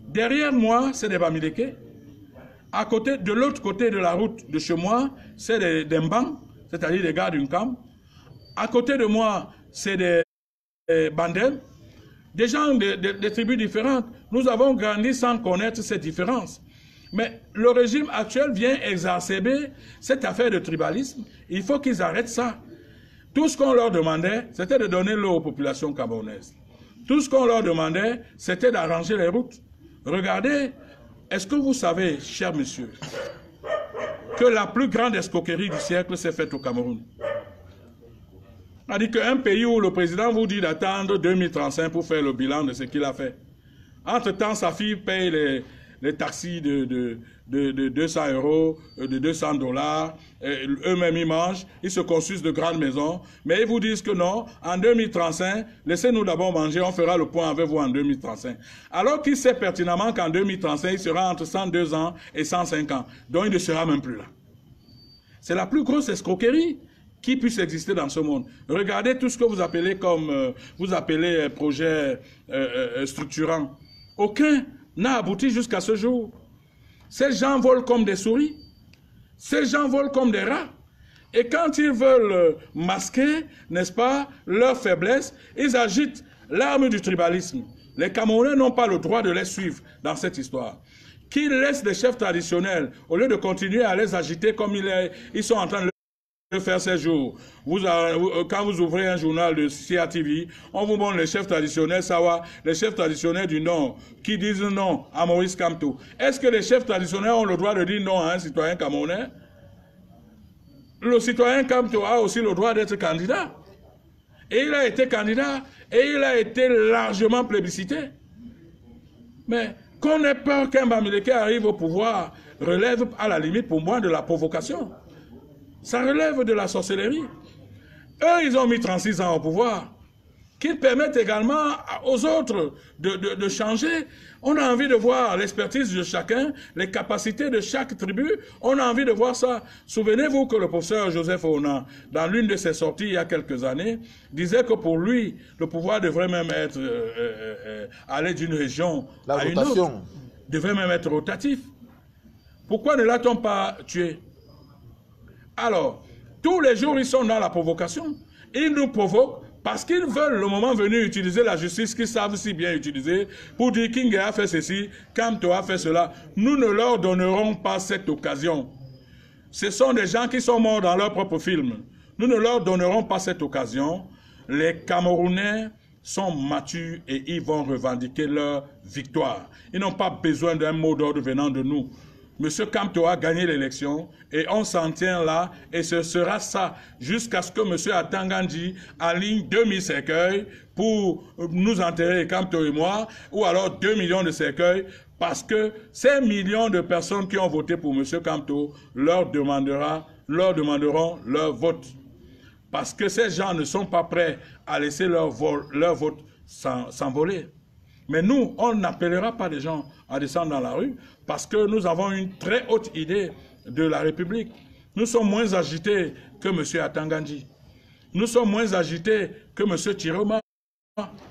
derrière moi, c'est des Bamileke. À côté, de l'autre côté de la route de chez moi, c'est des Mbang, c'est-à-dire des gars d'une camp. À côté de moi, c'est des Bandem, des gens de tribus différentes. Nous avons grandi sans connaître ces différences. Mais le régime actuel vient exacerber cette affaire de tribalisme. Il faut qu'ils arrêtent ça. Tout ce qu'on leur demandait, c'était de donner l'eau aux populations camerounaises. Tout ce qu'on leur demandait, c'était d'arranger les routes. Regardez, est-ce que vous savez, cher monsieur, que la plus grande escroquerie du siècle s'est faite au Cameroun? C'est-à-dire qu'un pays où le président vous dit d'attendre 2035 pour faire le bilan de ce qu'il a fait. Entre-temps, sa fille paye les taxis de 200 €, de 200 $. Eux-mêmes, ils mangent, ils se construisent de grandes maisons. Mais ils vous disent que non, en 2035, laissez-nous d'abord manger, on fera le point avec vous en 2035. Alors qu'il sait pertinemment qu'en 2035, il sera entre 102 ans et 105 ans. Donc, il ne sera même plus là. C'est la plus grosse escroquerie qui puisse exister dans ce monde. Regardez tout ce que vous appelez comme projet structurant. Aucun n'a abouti jusqu'à ce jour. Ces gens volent comme des souris. Ces gens volent comme des rats. Et quand ils veulent masquer, n'est-ce pas, leur faiblesse, ils agitent l'arme du tribalisme. Les Camerounais n'ont pas le droit de les suivre dans cette histoire. Qu'ils laissent les chefs traditionnels, au lieu de continuer à les agiter comme ils sont en train de faire ces jours. Quand vous ouvrez un journal de CATV, on vous montre les chefs traditionnels Sawa, les chefs traditionnels du Nord, qui disent non à Maurice Kamto. Est-ce que les chefs traditionnels ont le droit de dire non à un citoyen camerounais? Le citoyen Kamto a aussi le droit d'être candidat. Et il a été candidat, et il a été largement plébiscité. Mais qu'on ait peur qu'un Bamileke arrive au pouvoir relève à la limite pour moi de la provocation. Ça relève de la sorcellerie. Eux, ils ont mis 36 ans au pouvoir. Qu'ils permettent également aux autres de changer. On a envie de voir l'expertise de chacun, les capacités de chaque tribu. On a envie de voir ça. Souvenez-vous que le professeur Joseph Ona, dans l'une de ses sorties il y a quelques années, disait que pour lui, le pouvoir devrait même être aller d'une région à une autre. Devrait même être rotatif. Pourquoi ne l'a-t-on pas tué? Alors, tous les jours, ils sont dans la provocation. Ils nous provoquent parce qu'ils veulent, le moment venu, utiliser la justice qu'ils savent si bien utiliser pour dire King a fait ceci, Kamto a fait cela. Nous ne leur donnerons pas cette occasion. Ce sont des gens qui sont morts dans leur propre film. Nous ne leur donnerons pas cette occasion. Les Camerounais sont matures et ils vont revendiquer leur victoire. Ils n'ont pas besoin d'un mot d'ordre venant de nous. Monsieur Kamto a gagné l'élection et on s'en tient là et ce sera ça jusqu'à ce que Monsieur Atangandji aligne 2000 cercueils pour nous enterrer, Kamto et moi, ou alors 2 millions de cercueils parce que ces millions de personnes qui ont voté pour Monsieur Kamto leur demanderont leur vote. Parce que ces gens ne sont pas prêts à laisser leur vote s'envoler. Mais nous, on n'appellera pas les gens à descendre dans la rue parce que nous avons une très haute idée de la République. Nous sommes moins agités que M. Atangandji. Nous sommes moins agités que M. Tiroma.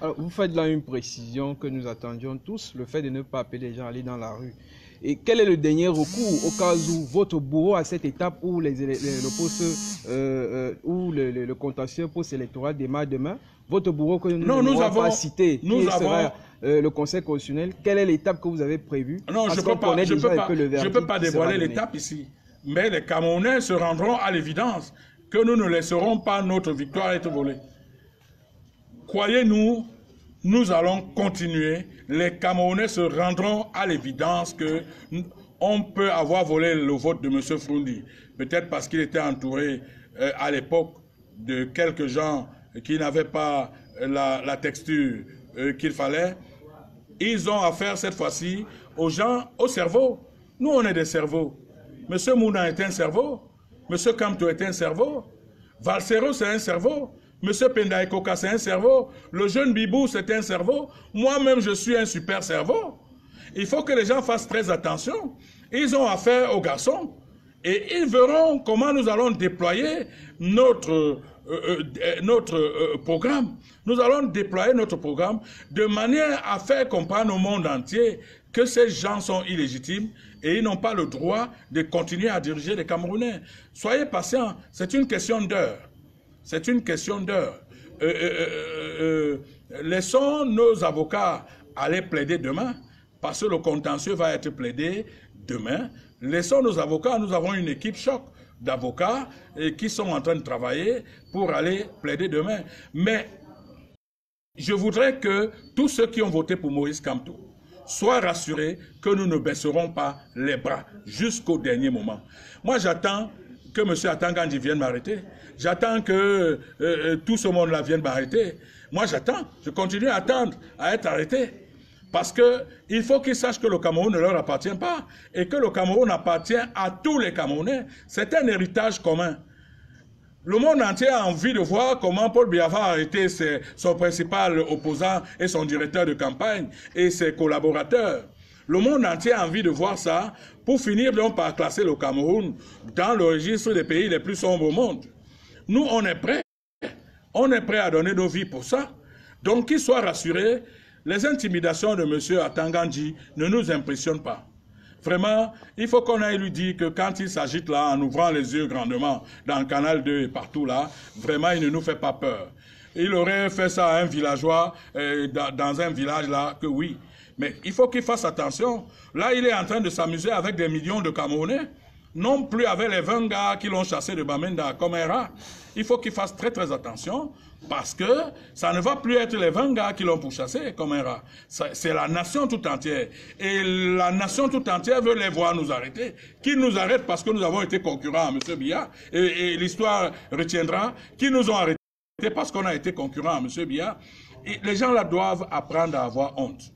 Alors, vous faites là une précision que nous attendions tous, le fait de ne pas appeler les gens à aller dans la rue. Et quel est le dernier recours au cas où votre bourreau à cette étape où le contentieux post-électoral démarre demain, votre bourreau que nous n'avons pas cité, sera le Conseil constitutionnel, quelle est l'étape que vous avez prévue? Non, je ne peux pas dévoiler l'étape ici. Mais les Camerounais se rendront à l'évidence que nous ne laisserons pas notre victoire être volée. Croyez-nous, nous allons continuer. Les Camerounais se rendront à l'évidence que on peut avoir volé le vote de M. Froundi. Peut-être parce qu'il était entouré à l'époque de quelques gens qui n'avaient pas la texture qu'il fallait. Ils ont affaire cette fois-ci aux gens, au cerveau. Nous, on est des cerveaux. M. Mouna est un cerveau. M. Kamto est un cerveau. Valsero, c'est un cerveau. M. Pendaïkoka, c'est un cerveau. Le jeune Bibou, c'est un cerveau. Moi-même, je suis un super cerveau. Il faut que les gens fassent très attention. Ils ont affaire aux garçons. Et ils verront comment nous allons déployer notre programme. Nous allons déployer notre programme de manière à faire comprendre au monde entier que ces gens sont illégitimes et ils n'ont pas le droit de continuer à diriger les Camerounais. Soyez patients, c'est une question d'heure. C'est une question d'heure. Laissons nos avocats aller plaider demain, parce que le contentieux va être plaidé demain. Laissons nos avocats, nous avons une équipe choc d'avocats qui sont en train de travailler pour aller plaider demain. Mais je voudrais que tous ceux qui ont voté pour Moïse Kamto soient rassurés que nous ne baisserons pas les bras jusqu'au dernier moment. Moi, j'attends que M. Atangandi vienne m'arrêter. J'attends que tout ce monde-là vienne m'arrêter. Moi, j'attends. Je continue à attendre à être arrêté. Parce qu'il faut qu'ils sachent que le Cameroun ne leur appartient pas et que le Cameroun appartient à tous les Camerounais. C'est un héritage commun. Le monde entier a envie de voir comment Paul Biya a arrêté son principal opposant et son directeur de campagne et ses collaborateurs. Le monde entier a envie de voir ça pour finir donc par classer le Cameroun dans le registre des pays les plus sombres au monde. Nous, on est prêts. On est prêts à donner nos vies pour ça. Donc, qu'ils soient rassurés. Les intimidations de M. Atangandi ne nous impressionnent pas. Vraiment, il faut qu'on aille lui dire que quand il s'agite là, en ouvrant les yeux grandement, dans le canal 2 et partout là, vraiment, il ne nous fait pas peur. Il aurait fait ça à un villageois, dans un village là, que oui. Mais il faut qu'il fasse attention. Là, il est en train de s'amuser avec des millions de Camerounais, non plus avec les 20 gars qui l'ont chassé de Bamenda comme un rat. Il faut qu'il fasse très très attention parce que ça ne va plus être les 20 gars qui l'ont pourchassé comme un rat. C'est la nation tout entière. Et la nation tout entière veut les voir nous arrêter. Qu'ils nous arrêtent parce que nous avons été concurrents à M. Biya. Et l'histoire retiendra qu'ils nous ont arrêtés parce qu'on a été concurrents à M. Biya. Et les gens là doivent apprendre à avoir honte.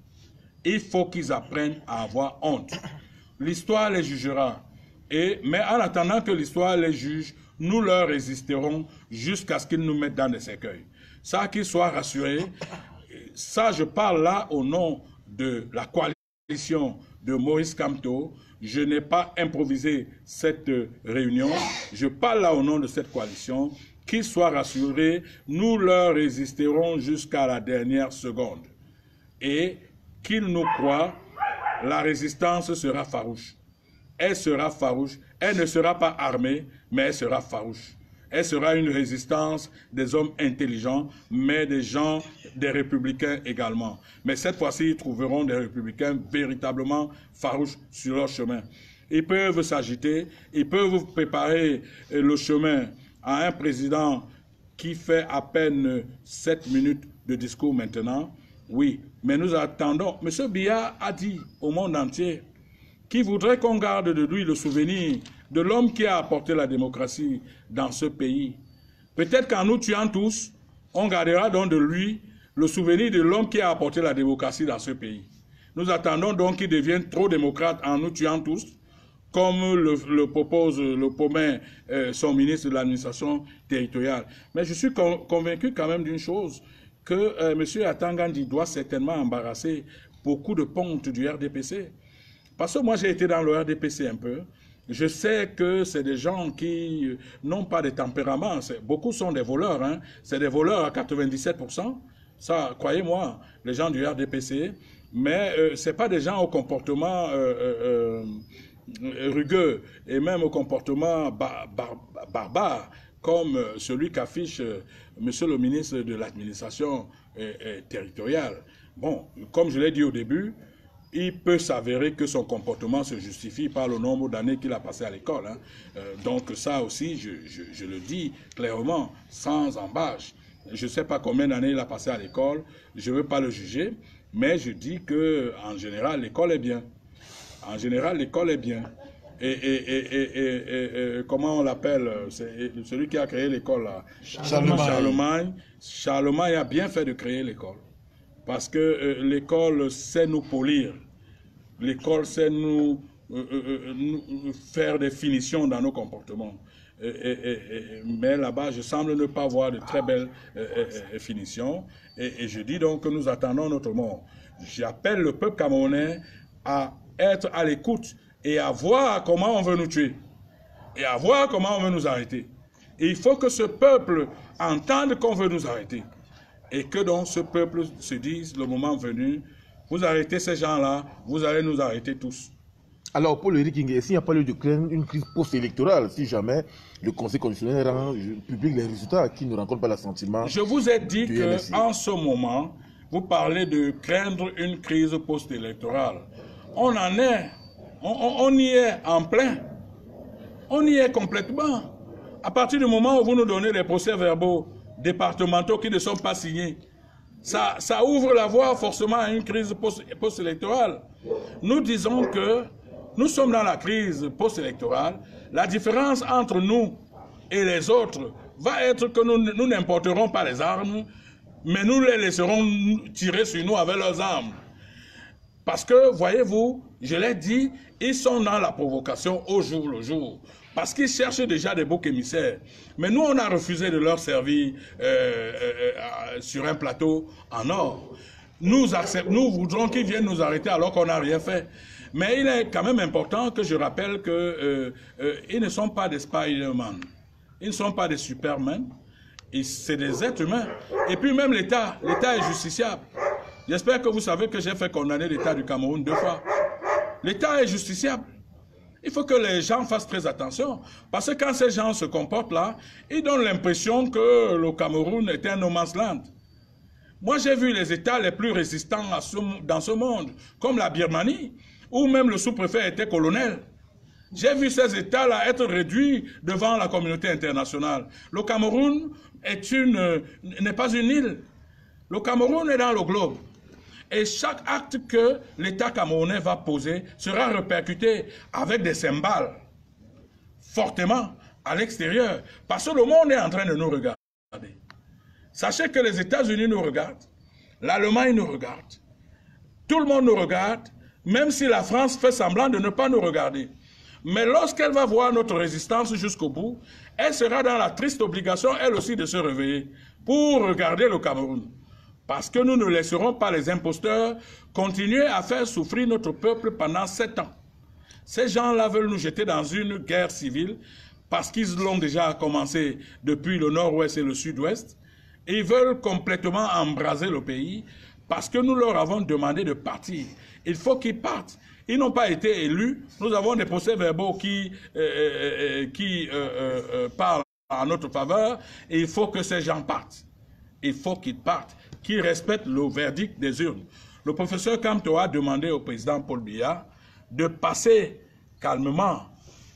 Il faut qu'ils apprennent à avoir honte. L'histoire les jugera. Mais en attendant que l'histoire les juge, nous leur résisterons jusqu'à ce qu'ils nous mettent dans des cercueils. Ça, qu'ils soient rassurés. Ça, je parle là au nom de la coalition de Moïse Kamto. Je n'ai pas improvisé cette réunion. Je parle là au nom de cette coalition. Qu'ils soient rassurés, nous leur résisterons jusqu'à la dernière seconde. Et qu'ils nous croient, la résistance sera farouche. Elle sera farouche. Elle ne sera pas armée, mais elle sera farouche. Elle sera une résistance des hommes intelligents, mais des gens, des républicains également. Mais cette fois-ci, ils trouveront des républicains véritablement farouches sur leur chemin. Ils peuvent s'agiter, ils peuvent préparer le chemin à un président qui fait à peine 7 minutes de discours maintenant. Oui, mais nous attendons. M. Biya a dit au monde entier qui voudrait qu'on garde de lui le souvenir de l'homme qui a apporté la démocratie dans ce pays. Peut-être qu'en nous tuant tous, on gardera donc de lui le souvenir de l'homme qui a apporté la démocratie dans ce pays. Nous attendons donc qu'il devienne trop démocrate en nous tuant tous, comme le propose le Pomain, son ministre de l'administration territoriale. Mais je suis convaincu quand même d'une chose, que M. Atangandi doit certainement embarrasser beaucoup de pontes du RDPC. Parce que moi, j'ai été dans le RDPC un peu. Je sais que c'est des gens qui n'ont pas de tempérament. Beaucoup sont des voleurs. Hein. C'est des voleurs à 97%. Ça, croyez-moi, les gens du RDPC. Mais ce n'est pas des gens au comportement rugueux et même au comportement barbare, comme celui qu'affiche Monsieur le ministre de l'administration territoriale. Bon, comme je l'ai dit au début, il peut s'avérer que son comportement se justifie par le nombre d'années qu'il a passé à l'école. Hein. Donc ça aussi, je le dis clairement, sans embâche. Je ne sais pas combien d'années il a passé à l'école, je ne veux pas le juger, mais je dis qu'en général, l'école est bien. En général, l'école est bien. Et comment on l'appelle, celui qui a créé l'école, Charlemagne. Charlemagne a bien fait de créer l'école. Parce que l'école sait nous polir. L'école sait nous faire des finitions dans nos comportements. Mais là-bas, je semble ne pas voir de très belles finitions. Et je dis donc que nous attendons notre mort. J'appelle le peuple camerounais à être à l'écoute et à voir comment on veut nous tuer. Et à voir comment on veut nous arrêter. Et il faut que ce peuple entende qu'on veut nous arrêter. Et que donc ce peuple se dise, le moment venu, vous arrêtez ces gens-là, vous allez nous arrêter tous. Alors, Paul Éric Nguyen, s'il n'y a pas lieu de créer une crise post-électorale, si jamais le Conseil constitutionnel rend public les résultats qui ne rencontrent pas l'assentiment. Je vous ai dit qu'en ce moment, vous parlez de craindre une crise post-électorale. On en est, on y est en plein. On y est complètement. À partir du moment où vous nous donnez les procès-verbaux départementaux qui ne sont pas signés, ça ouvre la voie forcément à une crise post-électorale. Nous disons que nous sommes dans la crise post-électorale. La différence entre nous et les autres va être que nous n'importerons pas les armes, mais nous les laisserons tirer sur nous avec leurs armes. Parce que, voyez-vous, je l'ai dit, ils sont dans la provocation au jour le jour. Parce qu'ils cherchent déjà des boucs émissaires. Mais nous, on a refusé de leur servir sur un plateau en or. Nous voudrons qu'ils viennent nous arrêter alors qu'on n'a rien fait. Mais il est quand même important que je rappelle qu'ils ne sont pas des Spider-Man. Ils ne sont pas des Superman. C'est des êtres humains. Et puis même l'État est justiciable. J'espère que vous savez que j'ai fait condamner l'État du Cameroun 2 fois. L'État est justiciable. Il faut que les gens fassent très attention. Parce que quand ces gens se comportent là, ils donnent l'impression que le Cameroun est un no man's land. Moi, j'ai vu les États les plus résistants dans ce monde, comme la Birmanie, où même le sous-préfet était colonel. J'ai vu ces États-là être réduits devant la communauté internationale. Le Cameroun n'est pas une île. Le Cameroun est dans le globe. Et chaque acte que l'État camerounais va poser sera répercuté avec des cymbales, fortement, à l'extérieur. Parce que le monde est en train de nous regarder. Sachez que les États-Unis nous regardent, l'Allemagne nous regarde, tout le monde nous regarde, même si la France fait semblant de ne pas nous regarder. Mais lorsqu'elle va voir notre résistance jusqu'au bout, elle sera dans la triste obligation, elle aussi, de se réveiller pour regarder le Cameroun. Parce que nous ne laisserons pas les imposteurs continuer à faire souffrir notre peuple pendant 7 ans. Ces gens-là veulent nous jeter dans une guerre civile parce qu'ils l'ont déjà commencé depuis le nord-ouest et le sud-ouest. Et ils veulent complètement embraser le pays parce que nous leur avons demandé de partir. Il faut qu'ils partent. Ils n'ont pas été élus. Nous avons des procès-verbaux qui parlent en notre faveur. Et il faut que ces gens partent. Il faut qu'ils partent, qu'ils respectent le verdict des urnes. Le professeur Kamto a demandé au président Paul Biya de passer calmement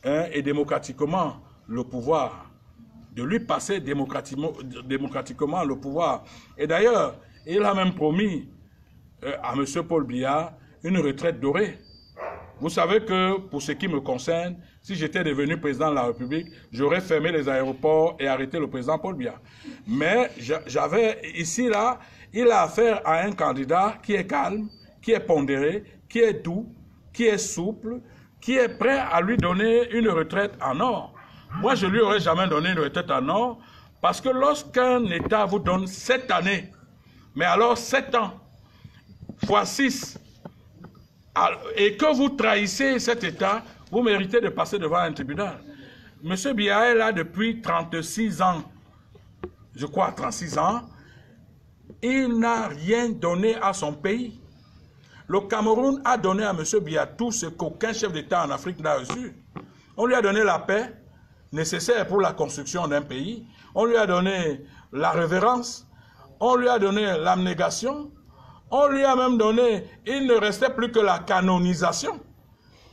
et démocratiquement le pouvoir. De lui passer démocratiquement le pouvoir. Et d'ailleurs, il a même promis à M. Paul Biya une retraite dorée. Vous savez que, pour ce qui me concerne, si j'étais devenu président de la République, j'aurais fermé les aéroports et arrêté le président Paul Biya. Mais j'avais ici, là, il a affaire à un candidat qui est calme, qui est pondéré, qui est doux, qui est souple, qui est prêt à lui donner une retraite en or. Moi, je ne lui aurais jamais donné une retraite en or, parce que lorsqu'un État vous donne 7 années, mais alors 7 ans, fois 6, et que vous trahissez cet État, vous méritez de passer devant un tribunal. M. Biya est là depuis 36 ans, je crois 36 ans, il n'a rien donné à son pays. Le Cameroun a donné à M. Biya tout ce qu'aucun chef d'État en Afrique n'a reçu. On lui a donné la paix nécessaire pour la construction d'un pays, on lui a donné la révérence, on lui a donné l'abnégation, on lui a même donné, il ne restait plus que la canonisation.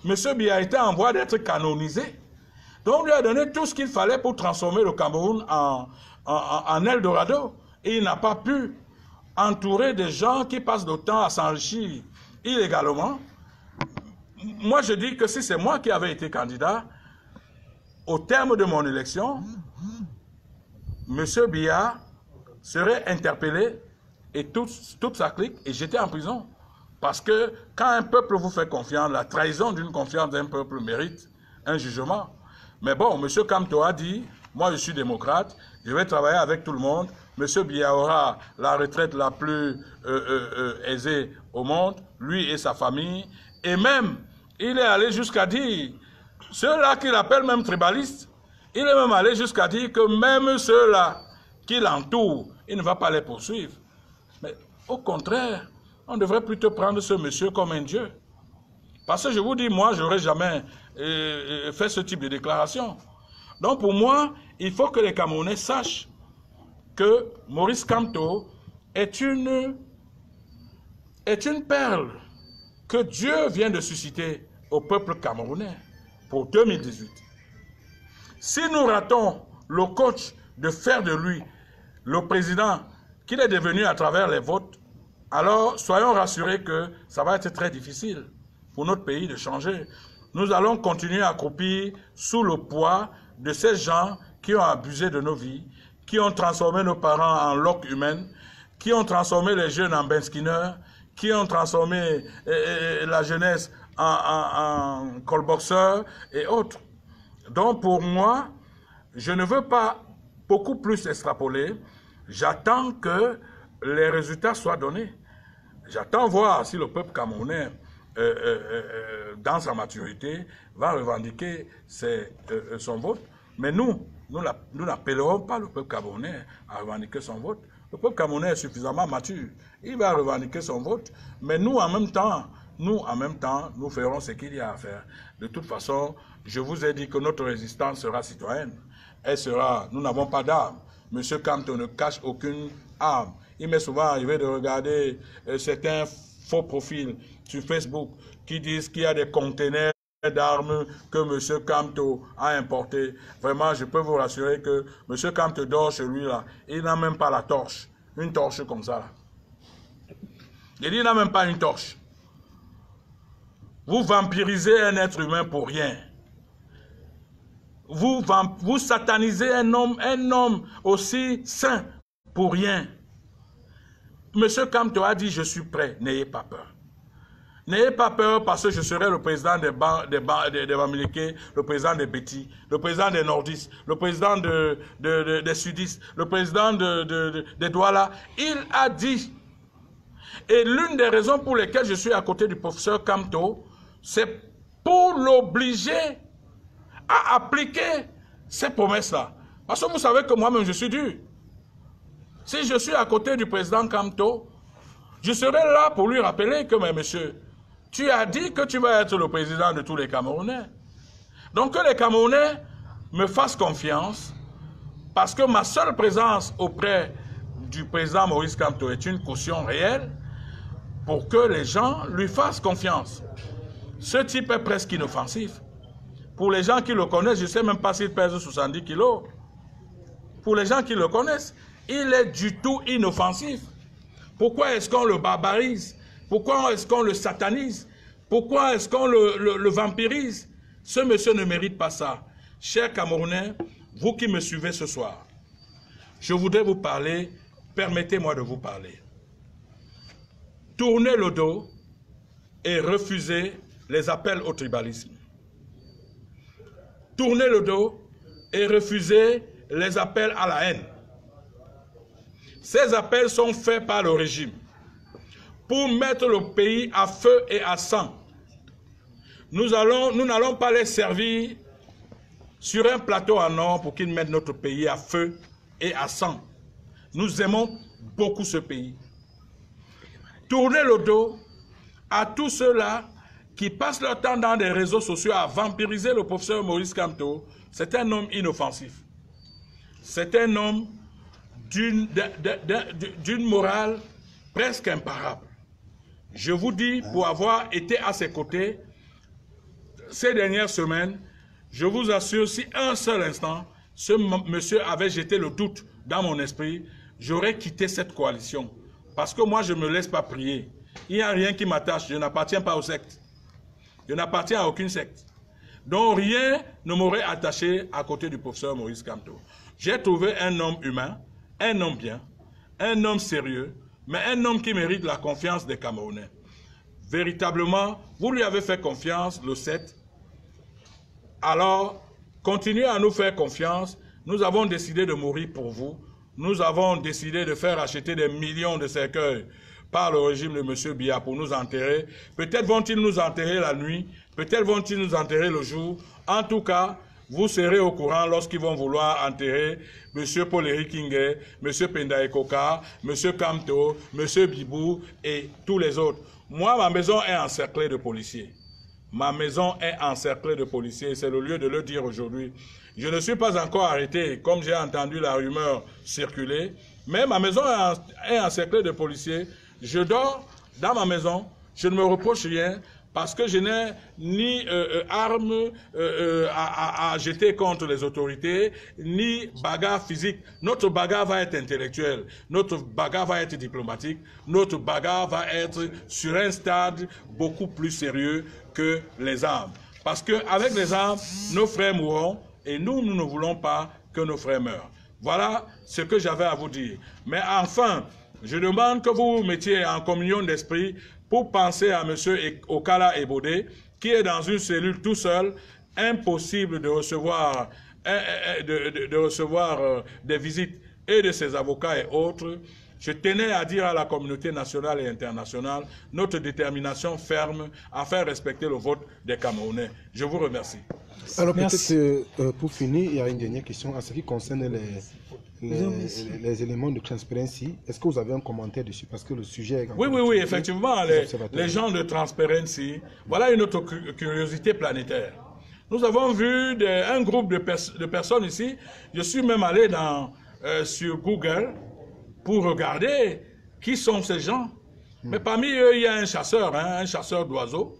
M. Biya était en voie d'être canonisé. Donc on lui a donné tout ce qu'il fallait pour transformer le Cameroun en Eldorado. Et il n'a pas pu entourer des gens qui passent le temps à s'enrichir illégalement. Moi je dis que si c'est moi qui avais été candidat, au terme de mon élection, M. Biya serait interpellé et toute sa clique est jetée en prison. Parce que quand un peuple vous fait confiance, la trahison d'une confiance d'un peuple mérite un jugement. Mais bon, M. Kamto a dit, moi je suis démocrate, je vais travailler avec tout le monde. M. Biya aura la retraite la plus aisée au monde, lui et sa famille. Et même, il est allé jusqu'à dire, ceux-là qu'il appelle même tribalistes, il est même allé jusqu'à dire que même ceux-là qui l'entourent, il ne va pas les poursuivre. Mais au contraire, on devrait plutôt prendre ce monsieur comme un dieu. Parce que je vous dis, moi, je n'aurais jamais fait ce type de déclaration. Donc pour moi, il faut que les Camerounais sachent que Maurice Kamto est une perle que Dieu vient de susciter au peuple camerounais pour 2018. Si nous ratons le coach de faire de lui le président qu'il est devenu à travers les votes, alors soyons rassurés que ça va être très difficile pour notre pays de changer. Nous allons continuer à croupir sous le poids de ces gens qui ont abusé de nos vies, qui ont transformé nos parents en loques humaines, qui ont transformé les jeunes en benskinners, qui ont transformé la jeunesse en callboxeurs et autres. Donc pour moi, je ne veux pas beaucoup plus extrapoler. J'attends que les résultats soient donnés. J'attends voir si le peuple camerounais, dans sa maturité, va revendiquer son vote. Mais nous n'appellerons pas le peuple camerounais à revendiquer son vote. Le peuple camerounais est suffisamment mature. Il va revendiquer son vote. Mais nous, en même temps, nous ferons ce qu'il y a à faire. De toute façon, je vous ai dit que notre résistance sera citoyenne. Elle sera, nous n'avons pas d'armes. Monsieur Kamto ne cache aucune arme. Il m'est souvent arrivé de regarder certains faux profils sur Facebook qui disent qu'il y a des conteneurs d'armes que M. Kamto a importés. Vraiment, je peux vous rassurer que M. Kamto dort chez lui là. Il n'a même pas la torche. Une torche comme ça là. Il n'a même pas une torche. Vous vampirisez un être humain pour rien. Vous satanisez un homme aussi saint pour rien. Monsieur Kamto a dit, je suis prêt, n'ayez pas peur. N'ayez pas peur parce que je serai le président des Bamileke, le président des Bétis, le président des Nordistes, le président des Sudistes, le président des Douala. Il a dit, et l'une des raisons pour lesquelles je suis à côté du professeur Kamto, c'est pour l'obliger à appliquer ces promesses-là. Parce que vous savez que moi-même, je suis dur. Si je suis à côté du président Kamto, je serai là pour lui rappeler que, mais monsieur, tu as dit que tu vas être le président de tous les Camerounais. Donc que les Camerounais me fassent confiance, parce que ma seule présence auprès du président Maurice Kamto est une caution réelle, pour que les gens lui fassent confiance. Ce type est presque inoffensif. Pour les gens qui le connaissent, je ne sais même pas s'il pèse 70 kilos. Pour les gens qui le connaissent, il est du tout inoffensif. Pourquoi est-ce qu'on le barbarise? Pourquoi est-ce qu'on le satanise? Pourquoi est-ce qu'on le vampirise? Ce monsieur ne mérite pas ça. Chers Camerounais, vous qui me suivez ce soir, je voudrais vous parler, permettez-moi de vous parler. Tournez le dos et refusez les appels au tribalisme. Tournez le dos et refusez les appels à la haine. Ces appels sont faits par le régime pour mettre le pays à feu et à sang. Nous n'allons pas les servir sur un plateau en or pour qu'ils mettent notre pays à feu et à sang. Nous aimons beaucoup ce pays. Tournez le dos à tous ceux-là qui passent leur temps dans des réseaux sociaux à vampiriser le professeur Maurice Kamto. C'est un homme inoffensif. C'est un homme d'une morale presque imparable. Je vous dis, pour avoir été à ses côtés ces dernières semaines, je vous assure, si un seul instant, ce monsieur avait jeté le doute dans mon esprit, j'aurais quitté cette coalition. Parce que moi, je ne me laisse pas prier. Il n'y a rien qui m'attache. Je n'appartiens pas aux sectes. Je n'appartiens à aucune secte. Donc rien ne m'aurait attaché à côté du professeur Maurice Kamto. J'ai trouvé un homme humain, un homme bien, un homme sérieux, mais un homme qui mérite la confiance des Camerounais. Véritablement, vous lui avez fait confiance le 7. Alors, continuez à nous faire confiance. Nous avons décidé de mourir pour vous. Nous avons décidé de faire acheter des millions de cercueils par le régime de M. Biya pour nous enterrer. Peut-être vont-ils nous enterrer la nuit, peut-être vont-ils nous enterrer le jour. En tout cas, vous serez au courant lorsqu'ils vont vouloir enterrer M. Paul-Éric Kingé, M. Pendae Koka, M. Kamto, M. Bibou et tous les autres. Moi, ma maison est encerclée de policiers. ma maison est encerclée de policiers. C'est le lieu de le dire aujourd'hui. Je ne suis pas encore arrêté, comme j'ai entendu la rumeur circuler, mais ma maison est encerclée de policiers. Je dors dans ma maison, je ne me reproche rien, parce que je n'ai ni armes à jeter contre les autorités, ni bagarre physique. Notre bagarre va être intellectuelle, notre bagarre va être diplomatique, notre bagarre va être sur un stade beaucoup plus sérieux que les armes. Parce qu'avec les armes, nos frères mourront, et nous ne voulons pas que nos frères meurent. Voilà ce que j'avais à vous dire. Mais enfin, je demande que vous vous mettiez en communion d'esprit pour penser à M. Okala Ebode, qui est dans une cellule tout seul, impossible de recevoir, des visites et de ses avocats et autres. Je tenais à dire à la communauté nationale et internationale notre détermination ferme à faire respecter le vote des Camerounais. Je vous remercie. Alors peut-être pour finir, il y a une dernière question en ce qui concerne les éléments de Transparency. Est-ce que vous avez un commentaire dessus? Parce que le sujet est... Oui, effectivement, les gens de Transparency, voilà une autre curiosité planétaire. Nous avons vu un groupe de personnes ici. Je suis même allé sur Google pour regarder qui sont ces gens. Mais parmi eux, il y a un chasseur d'oiseaux,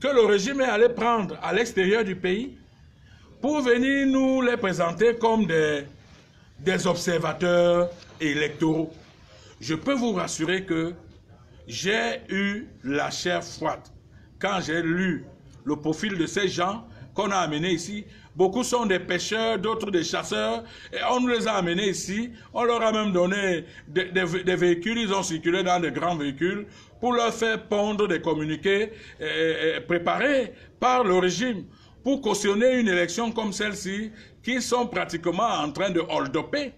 que le régime est allé prendre à l'extérieur du pays pour venir nous les présenter comme des observateurs électoraux. Je peux vous rassurer que j'ai eu la chair froide quand j'ai lu le profil de ces gens qu'on a amenés ici. Beaucoup sont des pêcheurs, d'autres des chasseurs, et on nous les a amenés ici. On leur a même donné des véhicules, ils ont circulé dans de grands véhicules pour leur faire pondre des communiqués préparés par le régime pour cautionner une élection comme celle-ci, qui sont pratiquement en train de hold-upper.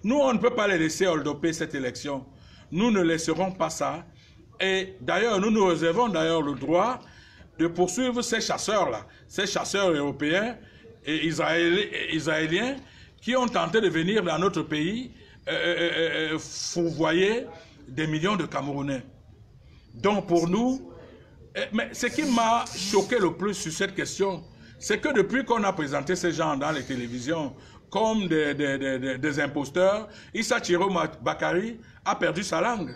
Nous, on ne peut pas les laisser hold-upper cette élection. Nous ne laisserons pas ça. Et d'ailleurs, nous nous réservons d'ailleurs le droit de poursuivre ces chasseurs-là, ces chasseurs européens et israéliens qui ont tenté de venir dans notre pays fourvoyer des millions de Camerounais. Donc pour nous, mais ce qui m'a choqué le plus sur cette question, c'est que depuis qu'on a présenté ces gens dans les télévisions comme des imposteurs, Issa Thierry Bakari a perdu sa langue.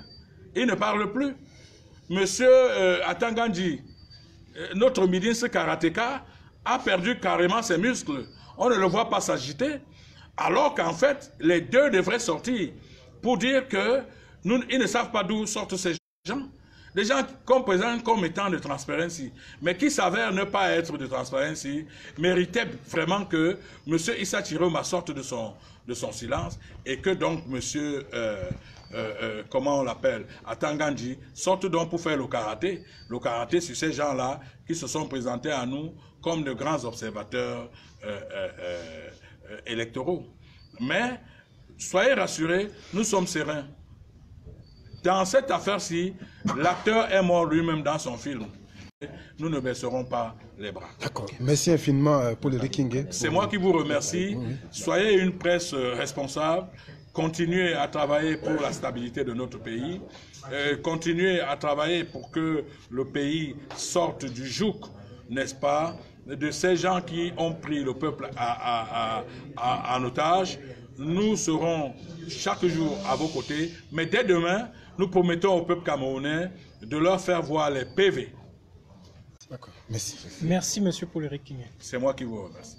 Il ne parle plus. Monsieur Atangandji, notre ministre karatéka, a perdu carrément ses muscles. On ne le voit pas s'agiter. Alors qu'en fait, les deux devraient sortir pour dire que ils ne savent pas d'où sortent ces gens. Des gens qu'on présente comme étant de Transparency, mais qui s'avèrent ne pas être de Transparency, méritaient vraiment que M. Issa Thierry sorte de son silence et que donc M. comment on l'appelle, Atangandji, sorte donc pour faire le karaté sur ces gens-là qui se sont présentés à nous comme de grands observateurs électoraux. Mais, soyez rassurés, nous sommes sereins. Dans cette affaire-ci, l'acteur est mort lui-même dans son film. Nous ne baisserons pas les bras. D'accord. Merci infiniment, Paul Rikingue. C'est moi qui vous remercie. Soyez une presse responsable. Continuez à travailler pour la stabilité de notre pays. Continuez à travailler pour que le pays sorte du joug, n'est-ce pas, de ces gens qui ont pris le peuple en otage. Nous serons chaque jour à vos côtés. Mais dès demain, nous promettons au peuple camerounais de leur faire voir les PV. D'accord. Merci. Merci, monsieur Paul Rikingue. C'est moi qui vous remercie.